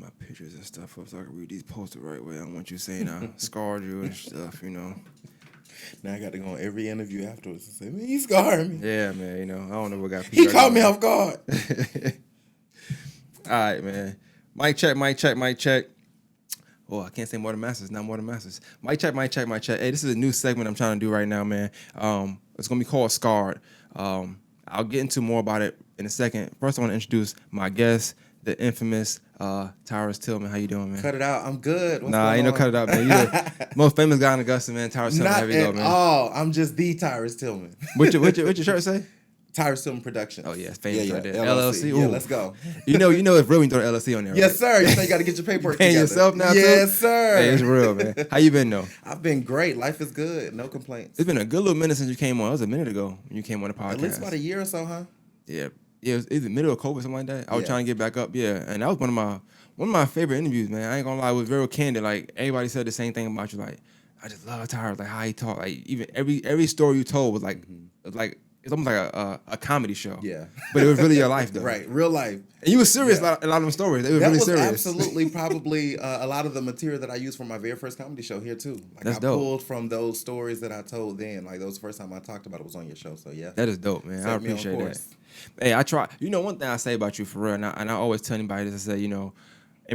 my pictures and stuff up so I can read these posts the right way. I don't want you saying I scarred you and stuff, Now I got to go on every interview afterwards and say, man, he scarred me. Yeah, man, I don't know what got He caught me off guard. All right, man. Mic check, mic check, mic check. Oh, I can't say more than masters, not more than masters. Mic check, mic check, mic check. Hey, this is a new segment I'm trying to do right now, man. It's going to be called Scarred. I'll get into more about it in a second. First, I want to introduce my guest, the infamous Tyrus Tillman. How you doing, man? Cut it out. I'm good. Ain't no cut it out, man. You're the most famous guy in Augusta, man. Tyrus Tillman. Not at all. I'm just the Tyrus Tillman. What your shirt say? Tyrus Tillman Productions. Oh, yeah. It's famous right there. LLC. Ooh. Yeah, let's go. You know it's real when you throw the LLC on there, right? Yes, sir. You know you got to get your paperwork Paying together. yourself now, too? Yes, sir. Hey, it's real, man. How you been, though? I've been great. Life is good. No complaints. It's been a good little minute since you came on. It was a minute ago when you came on the podcast. At least about a year or so, huh? Yeah. Yeah, it was either middle of COVID, something like that. I was trying to get back up, and that was one of my favorite interviews, man. I ain't gonna lie, it was very candid. Like everybody said the same thing about you. Like I just love Tyrus, like how he talked. Like even every story you told was like it's almost like a comedy show. Yeah, but it was really your life though. Right, real life. And you were serious a lot of them stories. They were that really was serious. Absolutely, probably a lot of the material that I used for my very first comedy show here too. Like That's I dope. pulled from those stories that I told then. Like those first time I talked about it was on your show. So yeah, that is dope, man. I appreciate that. Hey, I try. One thing I say about you for real, and I always tell anybody this. I say, and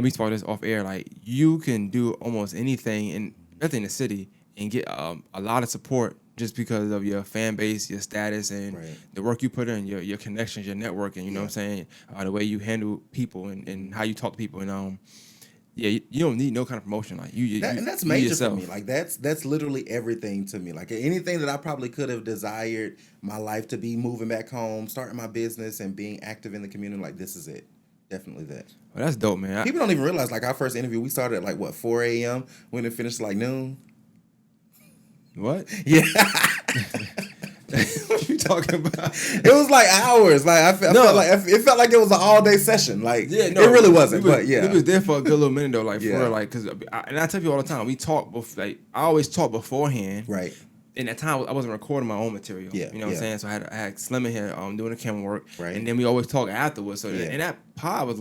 we talk this off air. Like you can do almost anything in the city and get a lot of support just because of your fan base, your status, and the work you put in, your connections, your networking. You know what I'm saying? The way you handle people and how you talk to people. And you don't need no kind of promotion. Like and that's major for me. Like that's literally everything to me. Like anything that I probably could have desired my life to be, moving back home, starting my business, and being active in the community. Like this is it. Definitely that. Well, that's dope, man. People don't even realize. Like our first interview, we started at 4 a.m. when it finished noon. What? Yeah. What you talking about? It was hours. It felt like it was an all day session. It really wasn't. But yeah, we was there for a good little minute though. For real, because I tell you all the time, we talk. I always talk beforehand. Right. In that time, I wasn't recording my own material. Yeah. You know what I'm saying? So I had Slim in here doing the camera work. Right. And then we always talk afterwards. So and that pod was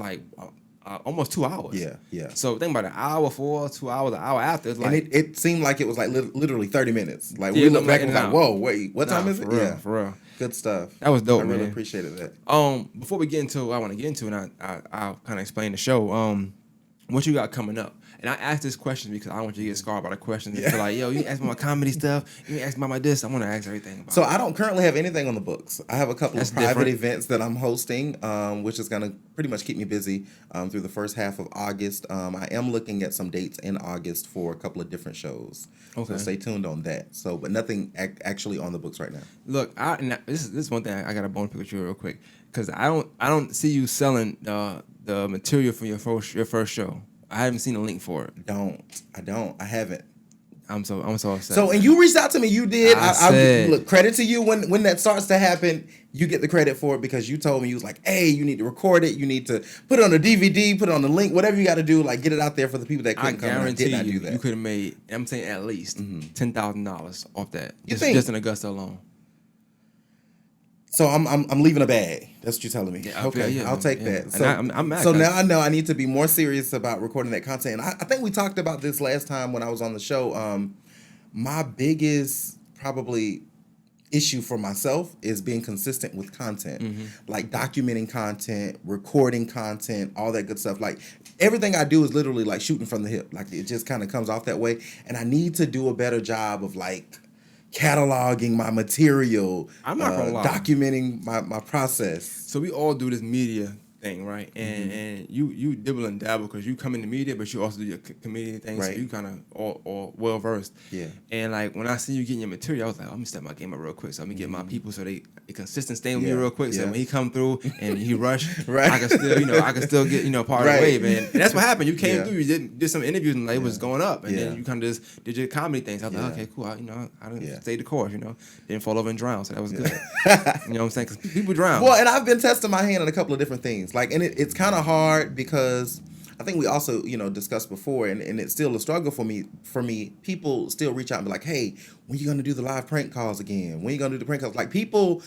almost 2 hours. Yeah. So think about it, an hour before, 2 hours, an hour after. It's it seemed like it was literally 30 minutes. We looked back and was whoa, wait, what time is it? Real, for real. Good stuff. That was dope, I man. really appreciated that. Before we get into what I want to get into, and I'll kind of explain the show, what you got coming up? And I asked this question because I don't want you to get scarred by the questions. Yeah. Like, yo, you ask me about comedy stuff, you ask me about this, I want to ask everything about it. I don't currently have anything on the books. I have a couple of private events that I'm hosting, which is going to pretty much keep me busy through the first half of August. I am looking at some dates in August for a couple of different shows. Okay. So stay tuned on that. But nothing actually on the books right now. Look, this is one thing I got a bone to pick with you real quick, because I don't see you selling the material from your first show. I haven't seen a link for it. I haven't. I'm so upset. So, and you reached out to me. You did. I look, credit to you when that starts to happen. You get the credit for it because you told me, you was like, hey, you need to record it. You need to put it on a DVD, put it on the link, whatever you got to do. Get it out there for the people that couldn't come. I guarantee you could have made, I'm saying at least $10,000 off that. Just in Augusta alone. So I'm leaving a bag. That's what you're telling me. Yeah, okay, I'll take that. So, I'm mad. So now I know I need to be more serious about recording that content. And I think we talked about this last time when I was on the show. My biggest probably issue for myself is being consistent with content, documenting content, recording content, all that good stuff. Everything I do is literally shooting from the hip. It just kind of comes off that way. And I need to do a better job of cataloging my material. I'm not gonna lie. Documenting my process. So we all do this media thing, right? And you dibble and dabble because you come in the media, but you also do your comedian thing, right. So you kind of all well versed. Yeah. And when I see you getting your material, I was like, let me step my game up real quick. So let me get my people so they consistent stay with me real quick. So when he come through and he rush, right. I can still get part of the wave. And that's what happened. You came through, you did some interviews and it was going up, and then you kind of just did your comedy things. I was like, okay, cool. I didn't stay the course. Didn't fall over and drown, so that was good. You know what I'm saying? Because people drown. Well, and I've been testing my hand on a couple of different things. And it's kind of hard because I think we also, discussed before, and it's still a struggle for me. People still reach out and be like, hey, when you going to do the live prank calls again? When you going to do the prank calls? People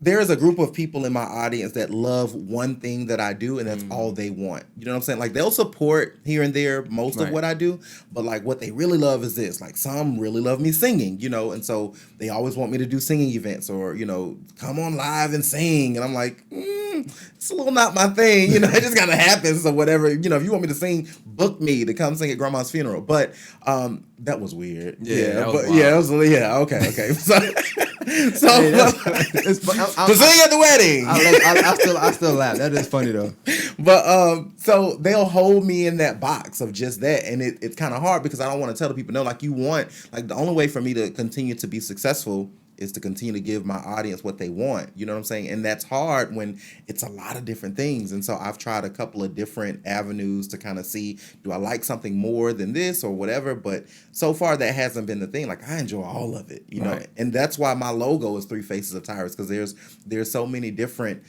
there's a group of people in my audience that love one thing that I do, and that's all they want. You know what I'm saying? Like, they'll support here and there most of what I do, but like what they really love is this. Like, some really love me singing, you know, and so they always want me to do singing events or, you know, come on live and sing. And I'm like, it's a little not my thing, you know. It just kind of happens or whatever. You know, if you want me to sing, book me to come sing at grandma's funeral. But that was weird. Okay. So Hey, to sing at the wedding. I still laugh. That is funny though. But so they'll hold me in that box of just that, and it's kind of hard because I don't want to tell the people no. Like, you want, like, the only way for me to continue to be successful is to continue to give my audience what they want. You know what I'm saying? And that's hard when it's a lot of different things. And so I've tried a couple of different avenues to kind of see, do I like something more than this or whatever? But so far that hasn't been the thing. Like, I enjoy all of it, you know? And that's why my logo is 3 Faces of Tyrus, because there's so many different,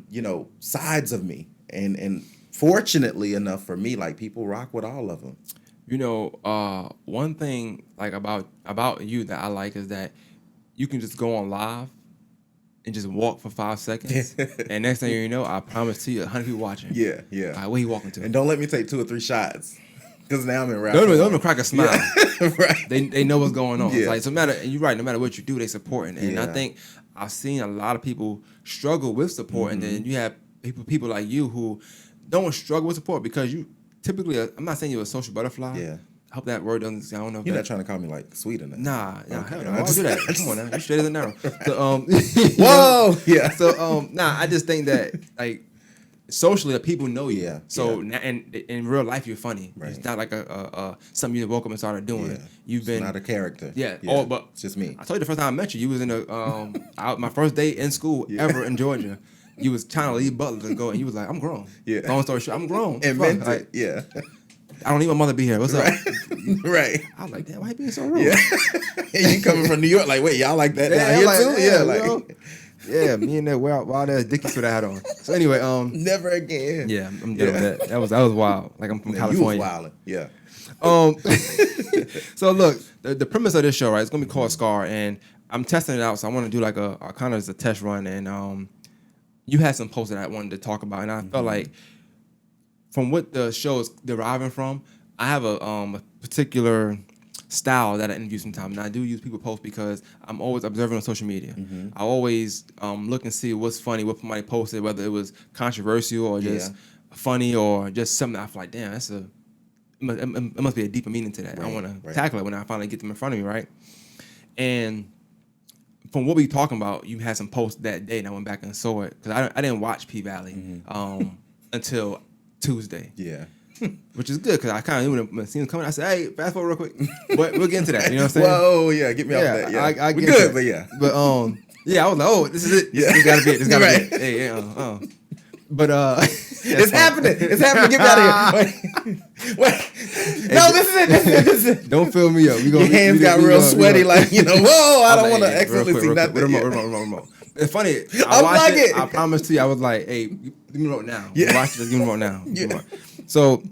you know, sides of me. And fortunately enough for me, like, people rock with all of them. You know, one thing like about you that I like is that you can just go on live and just walk for 5 seconds, and next thing you know, I promise to you, 100 people watching. Yeah. All right, where you walking to? And don't let me take 2 or 3 shots, because now I'm in rap. Don't even crack a smile. Yeah. Right. They know what's going on. Yeah. It's like, so you're right. No matter what you do, they supporting. And I think I've seen a lot of people struggle with support, and then you have people like you who don't struggle with support because you typically. I'm not saying you're a social butterfly. Yeah. I hope that word doesn't. I don't know. You're not trying to call me like sweet enough. Nah, hell no. I don't do that. Come on now, you straight as a narrow. So, whoa, yeah. So I just think that like socially, that people know you. Yeah. So now, and in real life, you're funny. Right. It's not like a something you woke up and started doing. Yeah. You've been not a character. Yeah. But it's just me. I told you the first time I met you, you was in my first day in school ever in Georgia. You was trying to leave Butler to go, and you was like, "I'm grown." Yeah. Long story short, I'm grown. And meant it. Yeah. I don't need my mother to be here. What's up? Right. I was like, damn, why you being so rude? Yeah. And you coming from New York, like, wait, y'all like that down here like, too? Yeah, like. Yeah, me and that wild ass Dickies with that hat on. So anyway, never again. Yeah, I'm dealing with that. That was wild. Like, I'm from California. You was wilding. Yeah. So look, the premise of this show, right? It's gonna be called Scar, and I'm testing it out. So I want to do like a kind of as a test run, and you had some posts that I wanted to talk about, and I felt like from what the show is deriving from, I have a particular style that I interview sometimes, and I do use people posts because I'm always observing on social media. I always look and see what's funny, what somebody posted, whether it was controversial or just funny or just something that I feel like, damn, it must be a deeper meaning to that. I want to tackle it when I finally get them in front of me, right? And from what we talking about, you had some posts that day, and I went back and saw it because I didn't watch P-Valley until Tuesday. Yeah. Which is good because I kind of knew when the scene was coming. I said, "Hey, fast forward real quick," but we'll get into that. You know what I'm saying? Whoa, yeah, get me off that. Yeah, I we get good, that. but yeah, yeah, I was like, "Oh, this is it. Yeah. This gotta be it. This gotta be it." Hey, but it's happening. It's happening. Get me out of here. Wait. No, this is it. Don't fill me up. Your hands got real sweaty, like, you know. Whoa, I don't want to accidentally see nothing. Remote. It's funny. I watched it. I promise to you, I was like, "Hey, give me the remote now." Yeah. Watch this. Give me the remote now. Yeah. So,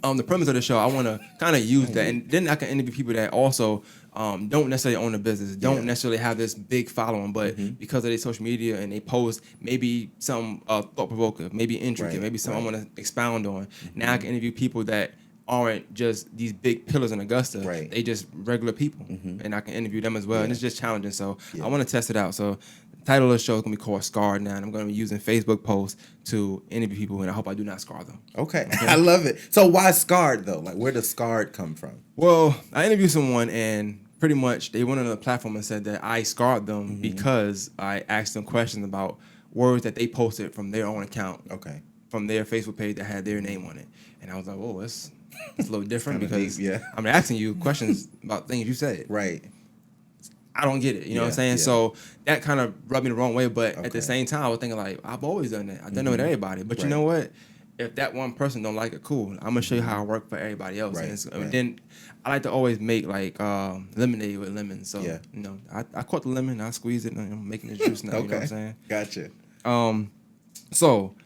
the premise of the show, I want to kind of use that, and then I can interview people that also don't necessarily own a business, don't necessarily have this big following, but because of their social media and they post maybe some thought provoking, maybe intricate, maybe something I want to expound on. Now I can interview people that aren't just these big pillars in Augusta. They just regular people, and I can interview them as well. And it's just challenging. So I want to test it out. So the title of the show is going to be called Scarred now, and I'm going to be using Facebook posts to interview people, and I hope I do not scar them. Okay. I love it. So why Scarred, though? Like, where does Scarred come from? Well, I interviewed someone, and pretty much they went on the platform and said that I scarred them because I asked them questions about words that they posted from their own account. Okay. From their Facebook page that had their name on it. And I was like, whoa, it's a little different because I'm asking you questions about things you said. Right. I don't get it. You know what I'm saying? So that kind of rubbed me the wrong way. But at the same time, I was thinking like, I've always done that. I've done it with everybody. But you know what? If that one person don't like it, cool. I'm going to show you how I work for everybody else. And then I like to always make like lemonade with lemons. So, you know, I caught the lemon, I squeezed it, and I'm making the juice now. You know what I'm saying? Gotcha. So,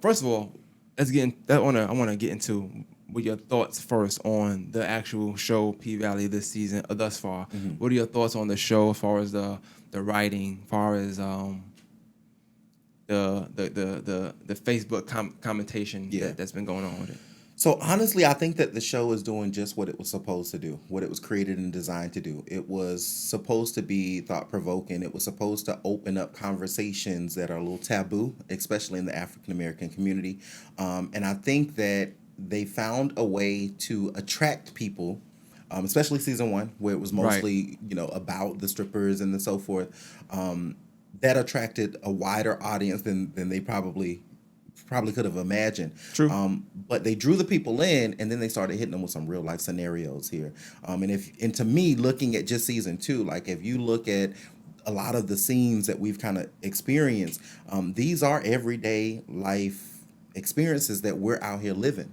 first of all, let's get in, I want to get into with your thoughts first on the actual show P-Valley this season thus far. What are your thoughts on the show as far as the writing, as far as the Facebook commentation that's been going on with it? So honestly, I think that the show is doing just what it was supposed to do, what it was created and designed to do. It was supposed to be thought-provoking. It was supposed to open up conversations that are a little taboo, especially in the African American community. And I think that they found a way to attract people, especially season 1, where it was mostly, about the strippers and so forth. That attracted a wider audience than they probably could have imagined. True. But they drew the people in, and then they started hitting them with some real life scenarios here. And to me, looking at just season 2, like if you look at a lot of the scenes that we've kind of experienced, these are everyday life experiences that we're out here living.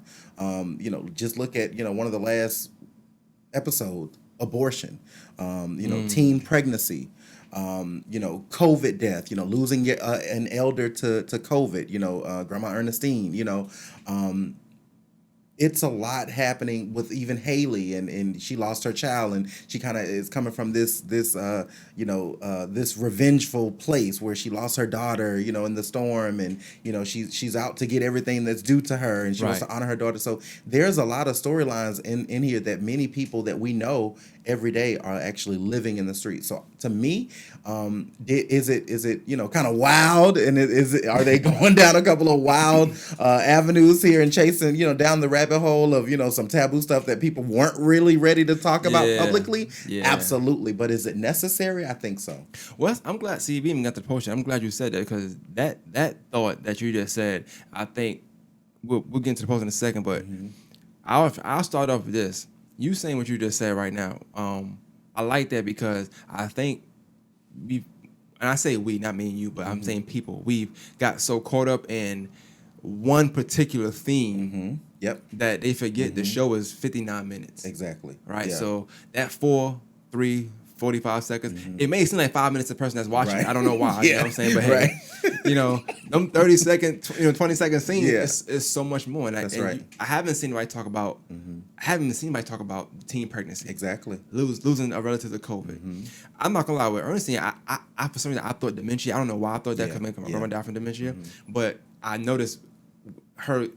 Just look at one of the last episodes, abortion, teen pregnancy. COVID death, losing an elder to COVID, Grandma Ernestine, it's a lot happening with even Haley, and she lost her child, and she kind of is coming from this revengeful place where she lost her daughter, in the storm, and she's out to get everything that's due to her, and she wants to honor her daughter. So there's a lot of storylines in here that many people that we know every day are actually living in the street. So to me, is it kind of wild, and are they going down a couple of wild avenues here and chasing down the rabbit hole of some taboo stuff that people weren't really ready to talk about publicly? Absolutely. But is it necessary? I think so. Well, I'm glad CB even got the potion. I'm glad you said that, because that thought that you just said, I think we'll get into the post in a second, but I'll start off with this. You saying what you just said right now, I like that, because I think and I say we, not me and you, but I'm saying people, we've got so caught up in one particular theme that they forget the show is 59 minutes. Exactly. Right? Yeah. So that 45 seconds, it may seem like 5 minutes to the person that's watching. I don't know why. You know what I'm saying? But hey, them 30 second, 20 second scenes is so much more. And that's right. I haven't seen anybody talk about I haven't seen anybody talk about teen pregnancy. Exactly. Losing a relative to COVID. I'm not gonna lie, with Ernestine, I for some reason I thought dementia. I don't know why I thought that could make my grandma die from dementia. But I noticed her,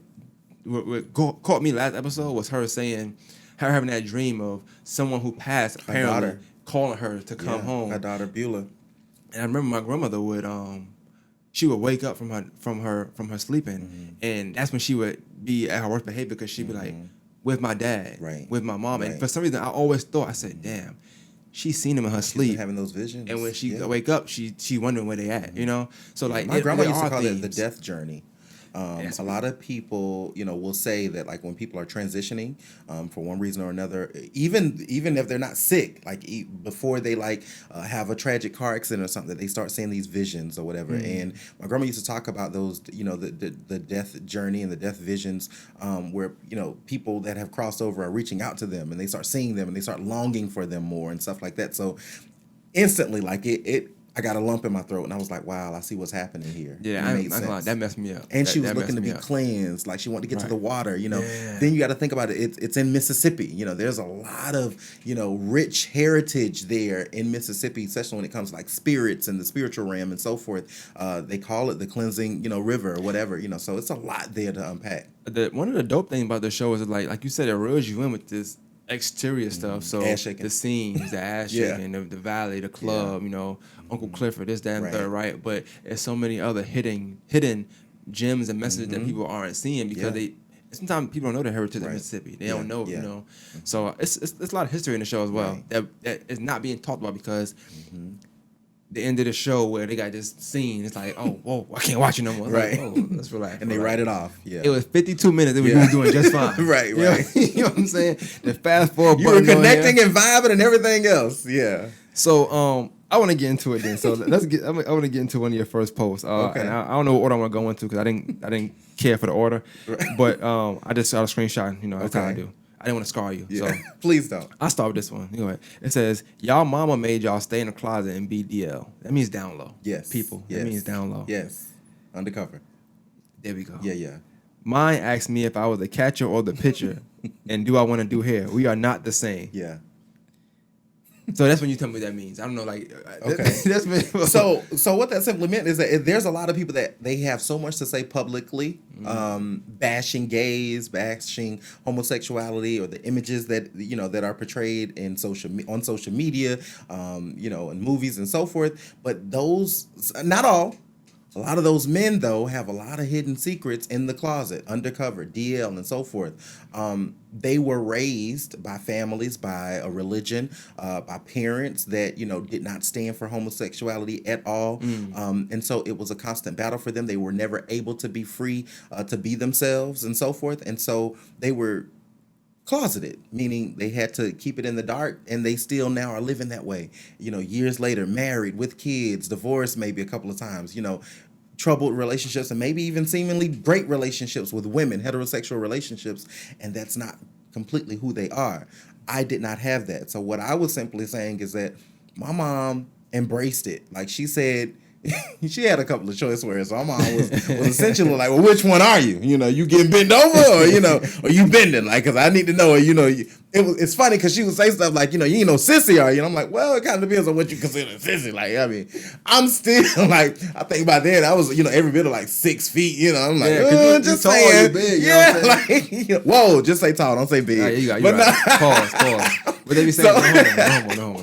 what caught me last episode was her saying, her having that dream of someone who passed, apparently calling her to come home. Her daughter Beulah. And I remember my grandmother would she would wake up from her sleeping, and that's when she would be at her worst behavior, because she'd be like, with my dad, with my mom. And for some reason I always thought, I said, damn, she's seen them in her sleep, having those visions. And when she wake up, she wondering where they at, So like my grandma used to call it the death journey. A lot of people, will say that, like, when people are transitioning for one reason or another, even if they're not sick, like before they have a tragic car accident or something, they start seeing these visions or whatever. And my grandma used to talk about those, the death journey and the death visions, where people that have crossed over are reaching out to them, and they start seeing them, and they start longing for them more and stuff like that. So instantly, like I got a lump in my throat, and I was like, wow, I see what's happening here. Yeah, that messed me up. And she was looking to be cleansed, like she wanted to get to the water, Then you got to think about it. It's in Mississippi. There's a lot of, rich heritage there in Mississippi, especially when it comes to like spirits and the spiritual realm and so forth. They call it the cleansing, river or whatever, so it's a lot there to unpack. One of the dope things about the show is, like you said, it reels you in with this exterior stuff. So the scenes, the ass shaking, the valley, the club, Uncle Clifford, this, that, and third, right? But there's so many other hidden gems and messages that people aren't seeing, because sometimes people don't know the heritage of Mississippi. They don't know, So it's a lot of history in the show as well that is not being talked about, because the end of the show where they got this scene, it's like, oh, whoa, I can't watch it no more. Like, oh, let's relax. And they write it off. Yeah. It was 52 minutes and we were doing just fine. Right. You know what I'm saying? The fast forward you were connecting and vibing and everything else. Yeah. So I want to get into it then. So I want to get into one of your first posts. Okay. And I don't know what order I want to go into, because I didn't care for the order. Right. But I just saw a screenshot. That's how I do. I didn't want to scar you. Yeah. So please don't. I'll start with this one. Go ahead. It says, y'all mama made y'all stay in the closet and be DL. That means down low. Yes. People. Yes. That means down low. Yes. Undercover. There we go. Yeah. Mine asked me if I was the catcher or the pitcher and do I want to do hair. We are not the same. Yeah. So that's when you tell me what that means. I don't know, like, okay. That's so what that simply meant is that there's a lot of people that they have so much to say publicly, bashing gays, bashing homosexuality, or the images that that are portrayed in on social media, in movies and so forth. But those, not all. A lot of those men, though, have a lot of hidden secrets in the closet, undercover, DL, and so forth. They were raised by families, by a religion, by parents that, did not stand for homosexuality at all. And so it was a constant battle for them. They were never able to be free to be themselves and so forth. And so they were closeted, meaning they had to keep it in the dark, and they still now are living that way. Years later, married with kids, divorced maybe a couple of times, troubled relationships, and maybe even seemingly great relationships with women, heterosexual relationships, and that's not completely who they are. I did not have that. So what I was simply saying is that my mom embraced it. Like she said, she had a couple of choice words. So my mom was essentially like, well, which one are you? You getting bent over, or you bending? Like, because I need to know, it's funny because she would say stuff like, you ain't no sissy, are you? And I'm like, well, it kind of depends on what you consider sissy. Like, I mean, I'm still like, I think by then I was, every bit of like 6 feet, I'm like, just tall, saying. big, like, whoa, just say tall, don't say big. Right, you got right. Pause. But they be saying, no.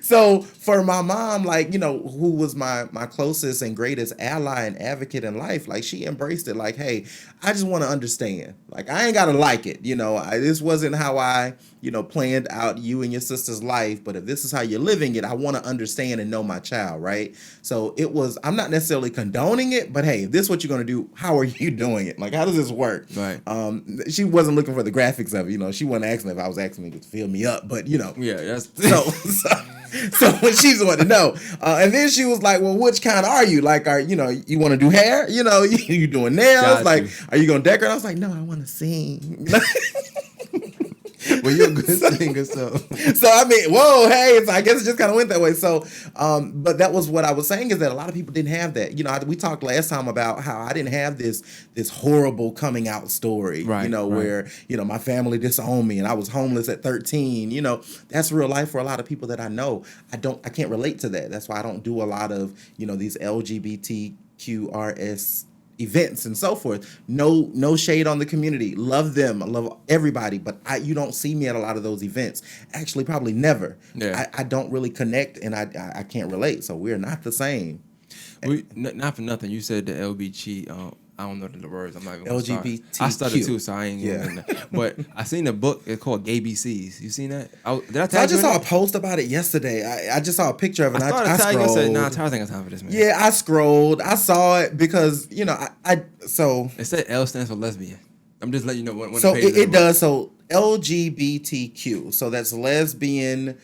So for my mom, like, who was my closest and greatest ally and advocate in life, like she embraced it. Like, hey, I just want to understand. Like, I ain't got to like it. This wasn't how I, planned out you and your sister's life. But if this is how you're living it, I want to understand and know my child. Right. So I'm not necessarily condoning it, but hey, if this is what you're going to do, how are you doing it? Like, how does this work? Right. She wasn't looking for the graphics of it. She wasn't asking if I was asking me to fill me up, but Yeah, that's So when she's wanted to know, and then she was like, "Well, which kind are you? Like, you want to do hair? You doing nails? Like, are you gonna decorate?" I was like, "No, I want to sing." Well, you're a good singer, so I mean, whoa, hey, so I guess it just kind of went that way. So, but that was what I was saying, is that a lot of people didn't have that. We talked last time about how I didn't have this horrible coming out story, right, where my family disowned me and I was homeless at 13. That's real life for a lot of people that I know. I can't relate to that. That's why I don't do a lot of these LGBTQRS events and so forth. No shade on the community. Love them. I love everybody. But you don't see me at a lot of those events. Actually, probably never. Yeah. I don't really connect, and I can't relate. So we're not the same. Not for nothing. You said the LBG. I don't know the words. I'm not gonna LGBTQ. I started too, so I ain't gonna that. But I seen a book. It's called Gay BCs. You seen that? I just saw a post about it yesterday. I just saw a picture of it. I scrolled. I said, nah, Tyrus ain't got time for this, man. Yeah, I scrolled. I saw it because so it said L stands for lesbian. I'm just letting you know when so it does. So LGBTQ. So that's lesbian,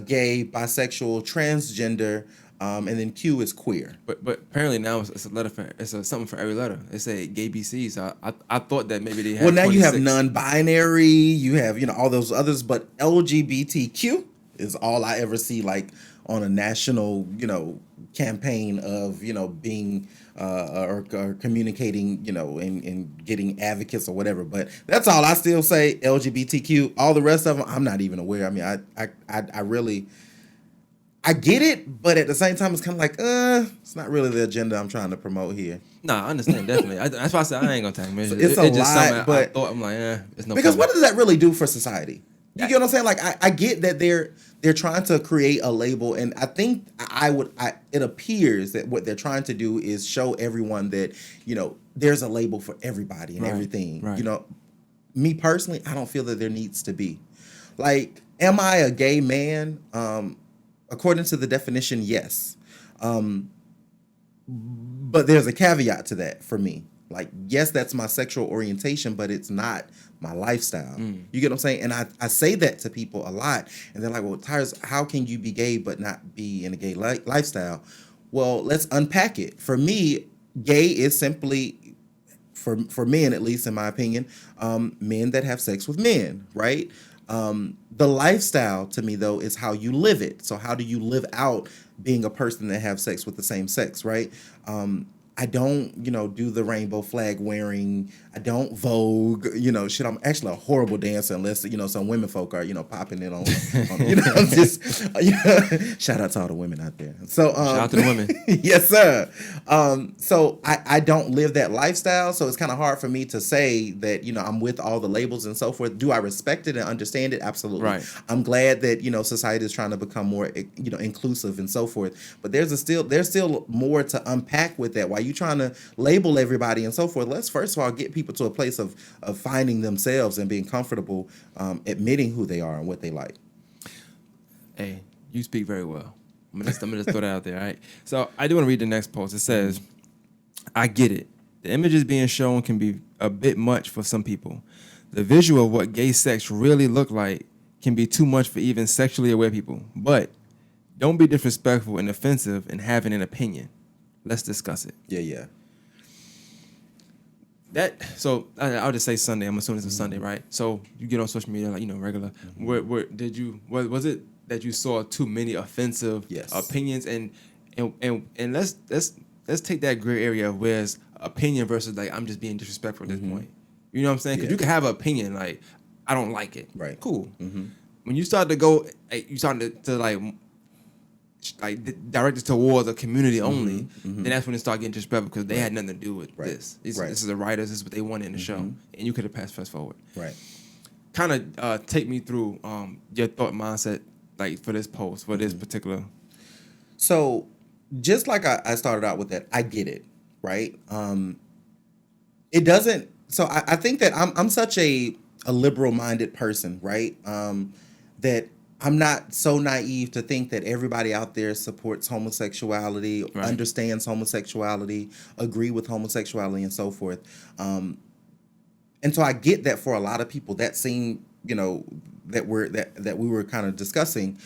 gay, bisexual, transgender. And then Q is queer. But apparently now it's a letter for something for every letter. It say gay BC. So I thought that maybe they had. Well, now 26. you have non-binary. You have all those others, but LGBTQ is all I ever see like on a national campaign of being or communicating and getting advocates or whatever. But that's all I still say. LGBTQ. All the rest of them, I'm not even aware. I mean, I really. I get it, but at the same time, it's kind of like, it's not really the agenda I'm trying to promote here. Nah, I understand, definitely. That's why I said I ain't gonna take measures. It's a lot, but I thought, I'm like, it's no. Because what does that really do for society? You get what I'm saying? Like, I get that they're trying to create a label, and I think it appears that what they're trying to do is show everyone that there's a label for everybody and everything. Right. Me personally, I don't feel that there needs to be. Like, am I a gay man? According to the definition, yes. But there's a caveat to that for me. Like, yes, that's my sexual orientation, but it's not my lifestyle. You get what I'm saying? And I say that to people a lot. And they're like, well, Tyrus, how can you be gay but not be in a gay lifestyle? Well, let's unpack it. For me, gay is simply, for men at least, in my opinion, men that have sex with men, right? The lifestyle to me, though, is how you live it. So how do you live out being a person that have sex with the same sex, right? I don't, do the rainbow flag wearing. I don't Vogue, shit. I'm actually a horrible dancer unless, some women folk are, popping it on just, shout out to all the women out there. So, shout out to the women. Yes, sir. So I don't live that lifestyle. So it's kind of hard for me to say that, I'm with all the labels and so forth. Do I respect it and understand it? Absolutely. Right. I'm glad that, society is trying to become more, inclusive and so forth. But there's still more to unpack with that. While you trying to label everybody and so forth, let's first of all get people to a place of finding themselves and being comfortable admitting who they are and what they like. Hey, you speak very well. I'm gonna just throw that out there, all right? So I do want to read the next post. It says, I get it. The images being shown can be a bit much for some people. The visual of what gay sex really look like can be too much for even sexually aware people. But don't be disrespectful and offensive in having an opinion. Let's discuss it. Yeah. I'll just say Sunday. I'm assuming it's a Sunday, right? So you get on social media, like, regular. Mm-hmm. Was it that you saw too many offensive opinions? And let's take that gray area of where's opinion versus like I'm just being disrespectful at this point. You know what I'm saying? Because you can have an opinion like I don't like it. Right. Cool. Mm-hmm. When you start to go, you start to direct it towards a community only, then that's when it started getting disrespectful because they had nothing to do with this. This is the writers. This is what they wanted in the show, and you could have passed fast forward. Right. Kind of take me through your thought mindset, like for this post, for this particular. So, just like I started out with that, I get it, right? It doesn't. So I think that I'm such a liberal-minded person, right? That I'm not so naive to think that everybody out there supports homosexuality, understands homosexuality, agree with homosexuality, and so forth. And so I get that for a lot of people, that scene, that we were kind of discussing,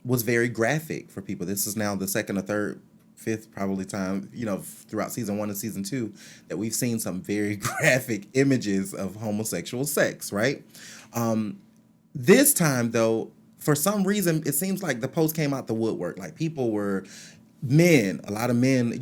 was very graphic for people. This is now the second or third, fifth probably time, throughout season 1 and season 2 that we've seen some very graphic images of homosexual sex, right? This time, though, for some reason, it seems like the post came out the woodwork. Like people were a lot of men,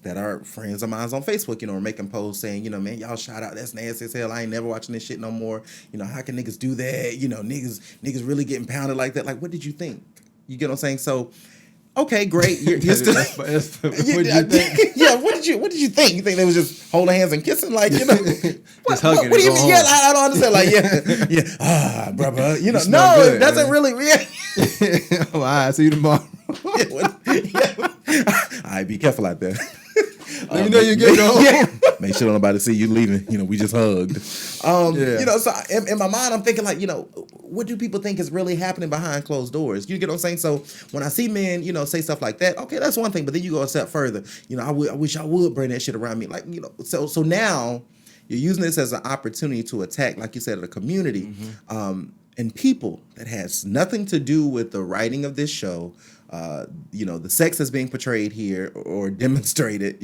that are friends of mine on Facebook, were making posts saying, man, y'all shout out, that's nasty as hell. I ain't never watching this shit no more. How can niggas do that? Niggas really getting pounded like that. Like, what did you think? You get what I'm saying? So, okay, great. You're still. What did you think? Yeah, what did you think? You think they was just holding hands and kissing, like just hugging? What do you mean? Yeah, I don't understand. Like, yeah, brother. No, good, it doesn't really. Yeah. All right, see you tomorrow. All right, be careful out there. You know you get home. Yeah. Make sure nobody see you leaving. We just hugged. So in my mind, I'm thinking like, what do people think is really happening behind closed doors? You get what I'm saying? So when I see men, say stuff like that, okay, that's one thing. But then you go a step further. I wish I would bring that shit around me. Like, so now you're using this as an opportunity to attack, like you said, the community, and people that has nothing to do with the writing of this show. The sex that's being portrayed here or demonstrated,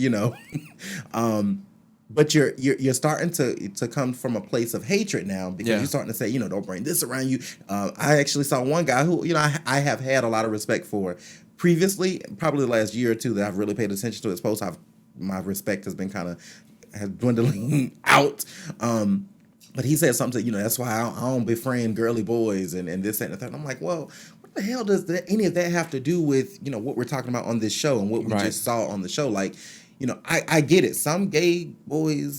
but you're starting to come from a place of hatred now because you're starting to say, don't bring this around you. I actually saw one guy who, I have had a lot of respect for previously, probably the last year or two that I've really paid attention to his posts. My respect has been has dwindling out. But he said something, that's why I don't befriend girly boys and this, that, and the third. I'm like, well, what the hell does any of that have to do with, what we're talking about on this show and what we just saw on the show? Like, I get it. Some gay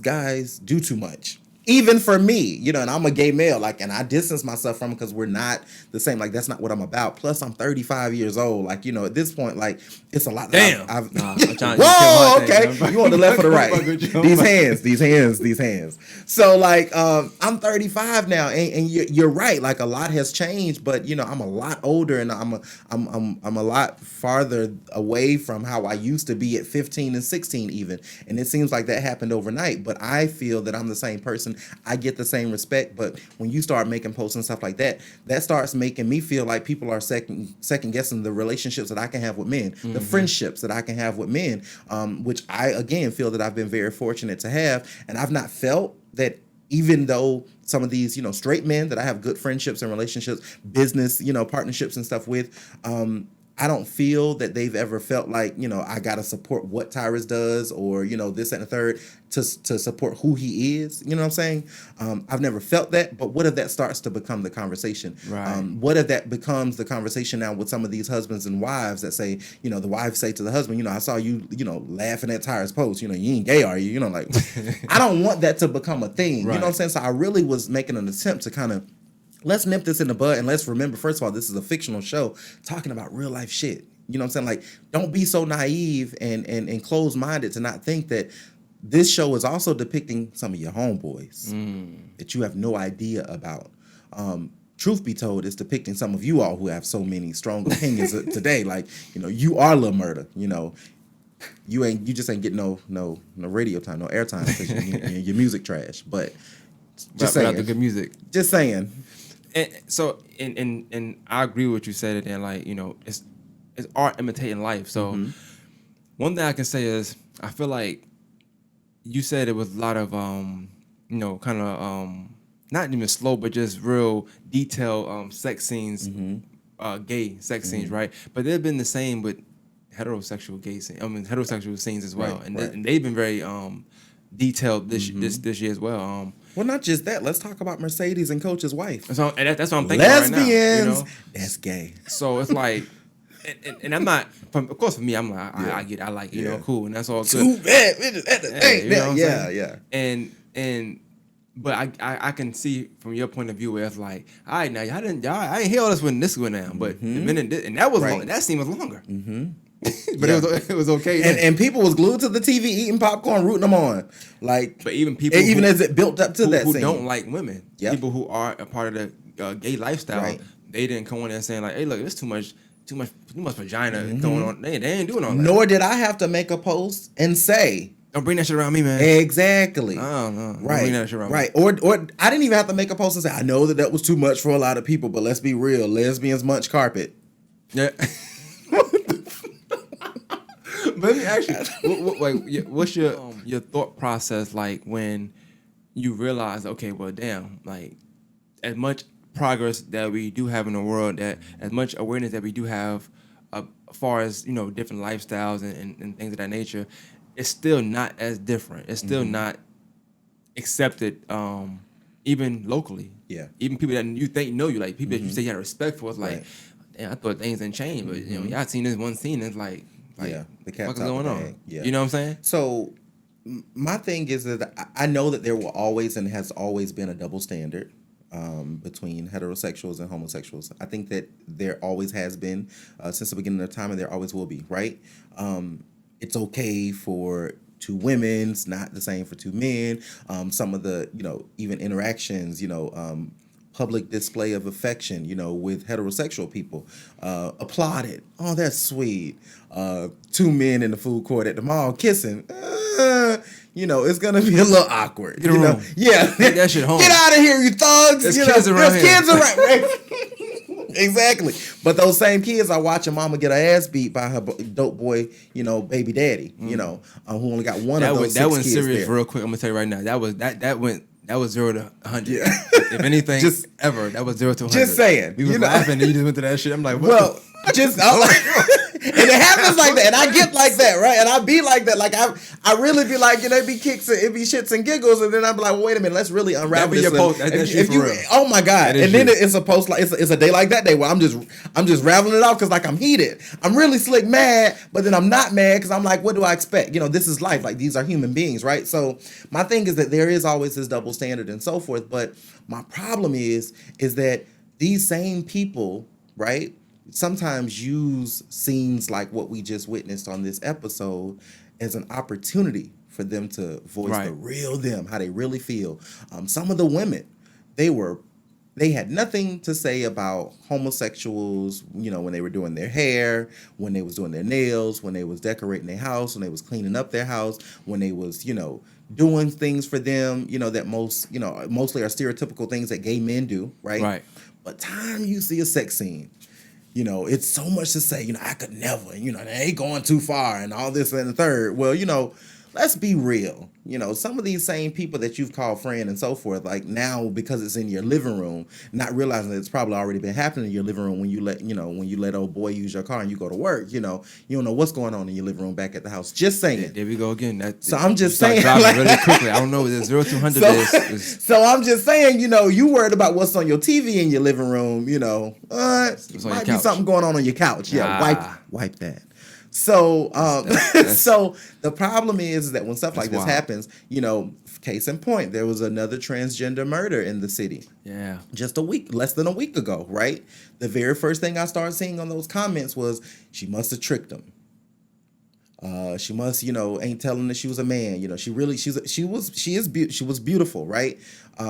guys do too much. Even for me, and I'm a gay male, like, and I distance myself from it because we're not the same. Like, that's not what I'm about. Plus, I'm 35 years old. Like, at this point, like, it's a lot. Damn. Whoa, okay. You want the left or the right? These hands. So, like, I'm 35 now, and you're right. Like, a lot has changed, but I'm a lot older, and I'm a lot farther away from how I used to be at 15 and 16, even. And it seems like that happened overnight. But I feel that I'm the same person. I get the same respect, but when you start making posts and stuff like that, that starts making me feel like people are second guessing the relationships that I can have with men, the friendships that I can have with men, which I, again, feel that I've been very fortunate to have. And I've not felt that even though some of these, straight men that I have good friendships and relationships, business, partnerships and stuff with, I don't feel that they've ever felt like, I got to support what Tyrus does or, this and the third to support who he is. You know what I'm saying? I've never felt that. But what if that starts to become the conversation? Right. What if that becomes the conversation now with some of these husbands and wives that say, the wives say to the husband, I saw you, laughing at Tyrus' post. You ain't gay, are you? Like, I don't want that to become a thing. Right. You know what I'm saying? So I really was making an attempt to kind of, let's nip this in the bud and let's remember, first of all, this is a fictional show talking about real life shit. You know what I'm saying? Like, don't be so naive and closed-minded to not think that this show is also depicting some of your homeboys that you have no idea about. Truth be told, it's depicting some of you all who have so many strong opinions today. Like, you are Lil Murda. You just ain't getting no radio time, no airtime because your music trash. But just saying, the good music. Just saying. And so, and I agree with what you said. And like, it's art imitating life. So, one thing I can say is, I feel like you said it was a lot of, kind of, not even slow, but just real detailed sex scenes, gay sex scenes, right? But they've been the same with heterosexual gay scenes. Heterosexual scenes as well, and they've been very detailed this year as well. Well, not just that. Let's talk about Mercedes and Coach's wife. That's what I'm thinking. Lesbians, right now, that's gay. So it's like, and I'm not. Of course, for me, I'm like, I get, I like, cool, and that's all good. Too bad, bitches. And but I can see from your point of view where it's like, all right, now I didn't hear all this when this went down, but the minute and that was long, that scene was longer. But it was okay. And people was glued to the TV eating popcorn, rooting them on. Like, but even people, as it built up to that who scene, don't like women, people who are a part of the gay lifestyle, they didn't come on there saying like, hey, look, there's too much vagina going on. They ain't doing all that. Nor did I have to make a post and say, don't bring that shit around me, man. Exactly. I don't know. Don't right. bring that shit around me. Or I didn't even have to make a post and say, I know that was too much for a lot of people, but let's be real. Lesbians munch carpet. Yeah. But let me ask you, what's your thought process like when you realize, okay, well, damn, like, as much progress that we do have in the world, that as much awareness that we do have as far as, different lifestyles and things of that nature, it's still not as different. It's still not accepted, even locally. Yeah. Even people that you think know you, like people that you say you had respect for, it's like, damn, I thought things didn't change, but y'all seen this one scene, and it's like the cat what's going on? Yeah. You know what I'm saying? So my thing is that I know that there will always and has always been a double standard between heterosexuals and homosexuals. I think that there always has been since the beginning of time, and there always will be, right? It's okay for two women, it's not the same for two men. Some of the, even interactions, public display of affection, with heterosexual people, applauded. Oh, that's sweet. Two men in the food court at the mall kissing. It's gonna be a little awkward. Yeah. Take that shit home. Get out of here, you thugs. There's kids around here. Kids around. Right? Exactly. But those same kids are watching mama get her ass beat by her dope boy, baby daddy, who only got one of those. That went kids serious there. real quick. I'm gonna tell you right now. That was 0 to 100. Yeah. If anything, ever that was 0 to 100. Just saying. We was laughing and you just went to that shit. I'm like, what? Well, and it happens like that, and I get like that, right? And I be like that, like I really be like, it be kicks, it be shits and giggles, and then I'm like, well, wait a minute, let's really unravel this. Oh my god! And then it's a post like it's a day like that day where I'm just raveling it off because like I'm heated, I'm really slick mad, but then I'm not mad because I'm like, what do I expect? This is life. Like these are human beings, right? So my thing is that there is always this double standard and so forth, but my problem is that these same people, right, sometimes use scenes like what we just witnessed on this episode as an opportunity for them to voice the real them, how they really feel. Some of the women, they had nothing to say about homosexuals, when they were doing their hair, when they was doing their nails, when they was decorating their house, when they was cleaning up their house, when they was, doing things for them, that mostly are stereotypical things that gay men do, right? Right. But time you see a sex scene, it's so much to say, I could never, they ain't going too far and all this and the third. Well, let's be real. Some of these same people that you've called friend and so forth, like now because it's in your living room, not realizing that it's probably already been happening in your living room when you let old boy use your car and you go to work. You don't know what's going on in your living room back at the house. Just saying. There we go again. So I'm just saying, really quickly. I don't know. There's 0 to 100. So I'm just saying, you worried about what's on your TV in your living room. Might be something going on your couch. Yeah, wipe that. So, so the problem is that when stuff like this happens, case in point, there was another transgender murder in the city. Yeah. Just less than a week ago, right? The very first thing I started seeing on those comments was, she must have tricked him. She must, ain't telling that she was a man. She was beautiful, right?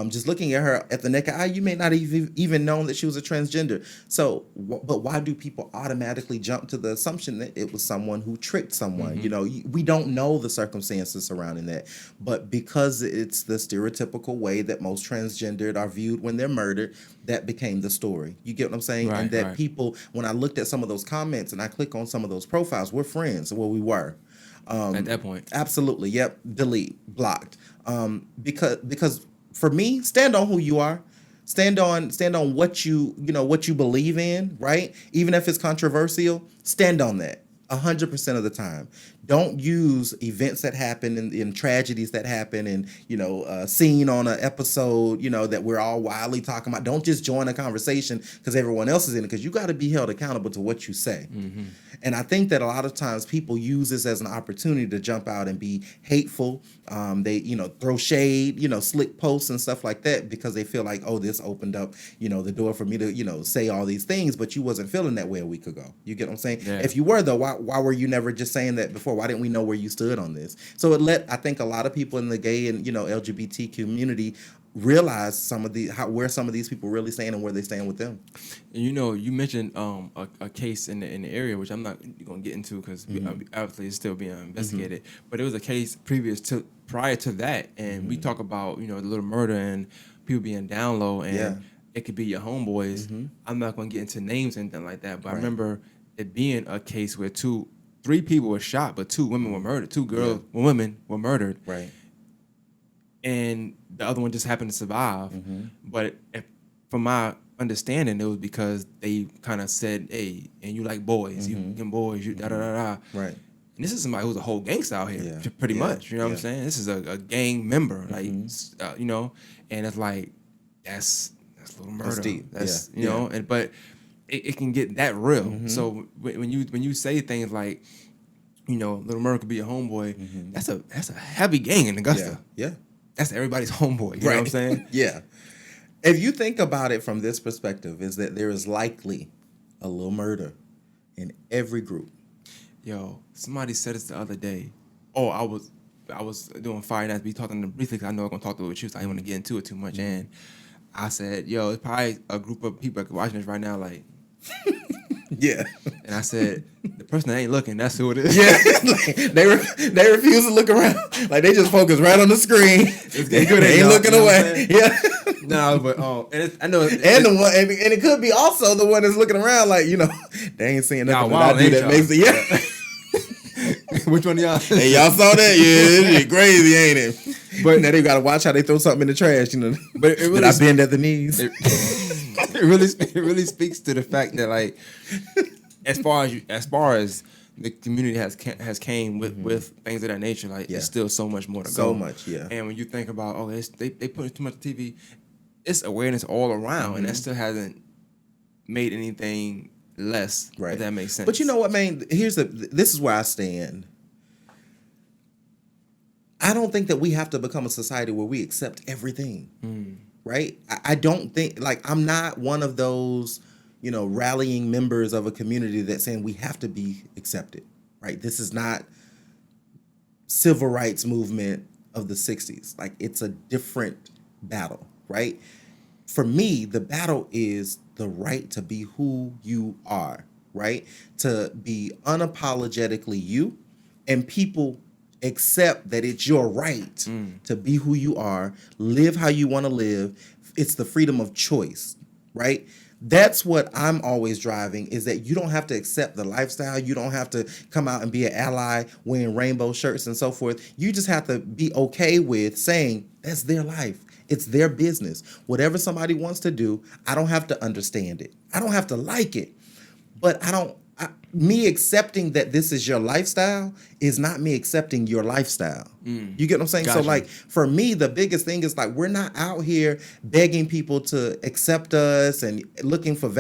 Just looking at her at the naked eye, you may not even known that she was a transgender. So, but why do people automatically jump to the assumption that it was someone who tricked someone? Mm-hmm. We don't know the circumstances surrounding that, but because it's the stereotypical way that most transgendered are viewed when they're murdered, that became the story. You get what I'm saying? Right, and that people, when I looked at some of those comments and I click on some of those profiles, we're friends. Well, we were. At that point. Absolutely. Yep. Delete. Blocked. Because for me, stand on who you are. Stand on what you believe in, right? Even if it's controversial, stand on that 100% of the time. Don't use events that happen and tragedies that happen and, scene on an episode, that we're all wildly talking about. Don't just join a conversation because everyone else is in it, because you got to be held accountable to what you say. Mm-hmm. And I think that a lot of times people use this as an opportunity to jump out and be hateful. They, throw shade, slick posts and stuff like that because they feel like, oh, this opened up, the door for me to, say all these things, but you wasn't feeling that way a week ago. You get what I'm saying? Yeah. If you were, though, why were you never just saying that before? Why didn't we know where you stood on this? So I think a lot of people in the gay and, LGBT community realize where some of these people really stand and where they stand with them. And you mentioned a case in the area, which I'm not going to get into because obviously it's still being investigated. Mm-hmm. But it was a case prior to that, and we talk about the little murder and people being down low, and it could be your homeboys. Mm-hmm. I'm not going to get into names or anything like that, but I remember it being a case where 3 people were shot, but 2 women were murdered. 2 women were murdered. Right. And the other one just happened to survive. Mm-hmm. But from my understanding, it was because they kind of said, hey, and you like boys, you can boys, you da-da-da-da. Right. And this is somebody who's a whole gangster out here, pretty much. You know what I'm saying? This is a gang member, like, and it's like, that's a little murder. That's deep. That's, but it can get that real. Mm-hmm. So when you say things like, little murder could be a homeboy, that's a heavy gang in Augusta. Yeah. That's everybody's homeboy. You know what I'm saying? Yeah. If you think about it from this perspective, is that there is likely a little murder in every group. Yo, somebody said this the other day. Oh, I was doing Fire Nights, be talking to them briefly because I know I'm going to talk to her with you, so I didn't want to get into it too much. And I said, yo, it's probably a group of people watching this right now, like, yeah. And I said, the person that ain't looking, that's who it is. Yeah. They refuse to look around. Like, they just focus right on the screen. They ain't looking away. Yeah. No, but I know. And it could be also the one that's looking around like, they ain't seeing nothing that I do that makes it. Which one of y'all? Hey, y'all saw that? Yeah, this shit crazy, ain't it? But now they gotta watch how they throw something in the trash, But it really, I bend at the knees. It really speaks to the fact that, like, as far as the community has came with things of that nature, like, there's still so much more to go. So much, yeah. And when you think about, they put too much TV, it's awareness all around, and that still hasn't made anything less. Right. If that makes sense. But you know what, man? This is where I stand. I don't think that we have to become a society where we accept everything. Right? I don't think, like, I'm not one of those, rallying members of a community that's saying we have to be accepted. Right? This is not civil rights movement of the 60s. Like, it's a different battle. Right? For me, the battle is the right to be who you are, right? To be unapologetically you, and people accept that it's your right to be who you are, live how you want to live. It's the freedom of choice, right? that's what I'm always driving, is that you don't have to accept the lifestyle. You don't have to come out and be an ally wearing rainbow shirts and so forth. You just have to be okay with saying that's their life. It's their business. Whatever somebody wants to do, I don't have to understand it. I don't have to like it. But me accepting that this is your lifestyle is not me accepting your lifestyle. You get what I'm saying? Gotcha. So like for me, the biggest thing is like we're not out here begging people to accept us and looking for for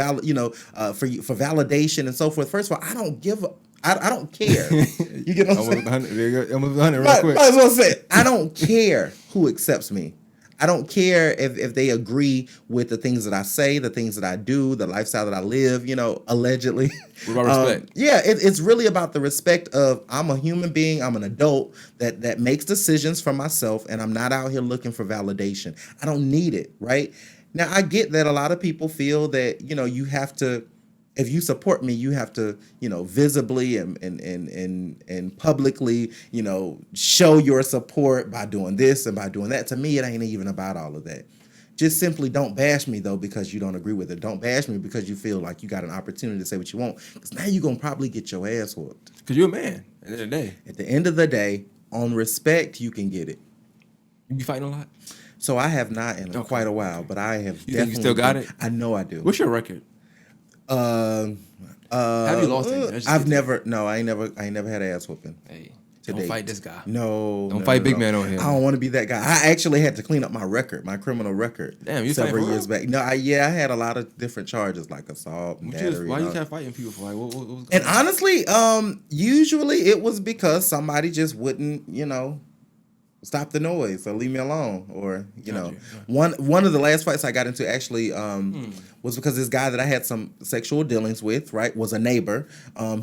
validation and so forth. First of all, I don't give a I don't care. You get what I'm saying? Almost 100 real quick. Might as well say it. I don't care who accepts me. I don't care if they agree with the things that I say, the things that I do, the lifestyle that I live, allegedly. What about respect? It's really about the respect of I'm a human being, I'm an adult that makes decisions for myself, and I'm not out here looking for validation. I don't need it, right? Now, I get that a lot of people feel that, you have to, if you support me, you have to, visibly and publicly, show your support by doing this and by doing that. To me, it ain't even about all of that. Just simply don't bash me, though, because you don't agree with it. Don't bash me because you feel like you got an opportunity to say what you want. Because now you're going to probably get your ass whooped. Because you're a man at the end of the day. At the end of the day, on respect, you can get it. You be fighting a lot? So I have not in quite a while, but I have definitely. Think you still got it? I know I do. What's your record? Have you lost any? I ain't never had an ass whooping. Hey, don't fight this guy. Don't fight big man on here. I don't want to be that guy. I actually had to clean up my criminal record. Damn, you several years back. No, I had a lot of different charges like assault and battery. Why you kept fighting people for? Like, what was going and on? honestly, usually it was because somebody just wouldn't, stop the noise or leave me alone, or one of the last fights I got into actually was because this guy that I had some sexual dealings with, right, was a neighbor.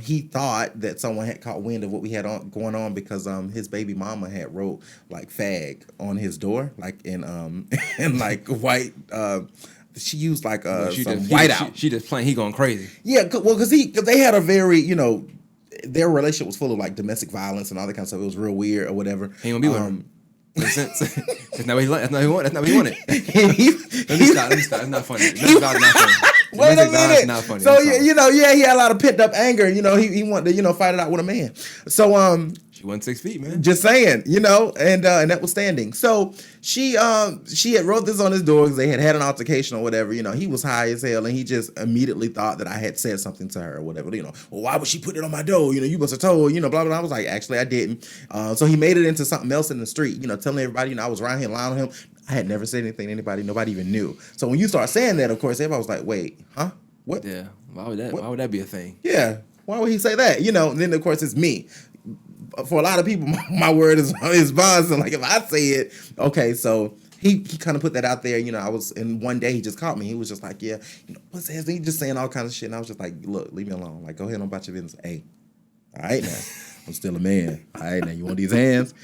He thought that someone had caught wind of what we had going on because his baby mama had wrote like fag on his door, like in like white. She used like some white out. She just playing. He going crazy. Yeah, well, because they had a very their relationship was full of like domestic violence and all that kind of stuff. It was real weird or whatever. He ain't gonna be with him. Makes sense. That's not what he wanted. That's not what he wanted. Let me stop. It's not funny. Domestic violence is not funny. Wait a minute. Not funny. So he had a lot of pent up anger. He wanted to fight it out with a man. So she wasn't 6 feet, man. Just saying, and that was standing. So she had wrote this on his door because they had an altercation or whatever. He was high as hell, and he just immediately thought that I had said something to her or whatever. Well, why would she put it on my door? You must have told, blah, blah, blah. I was like, actually, I didn't. So he made it into something else in the street, telling everybody, I was around here lying on him. I had never said anything to anybody. Nobody even knew. So when you start saying that, of course, everybody was like, wait, huh? What? Yeah. Why would that be a thing? Yeah. Why would he say that? And then, of course, it's me. For a lot of people, my word is bond. So, like, if I say it, okay, so he kind of put that out there. And one day he just caught me. He was just like, yeah, what's that? He just saying all kinds of shit. And I was just like, look, leave me alone. Like, go ahead and about your business. Hey, all right now. I'm still a man. All right now, you want these hands?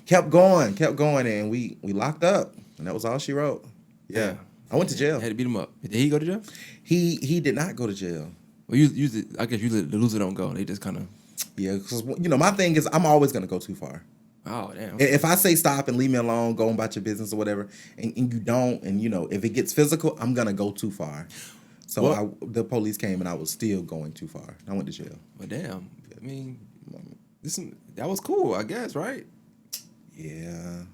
Kept going, and we locked up. And that was all she wrote. Yeah. I went to jail. Had to beat him up. Did he go to jail? He did not go to jail. Well, I guess usually the loser don't go. They just kind of. Yeah, because my thing is I'm always gonna go too far. Oh damn! If I say stop and leave me alone, go about your business or whatever, and you don't, and if it gets physical, I'm gonna go too far. So the police came and I was still going too far. I went to jail. Well, damn. I mean, that was cool, I guess, right? Yeah.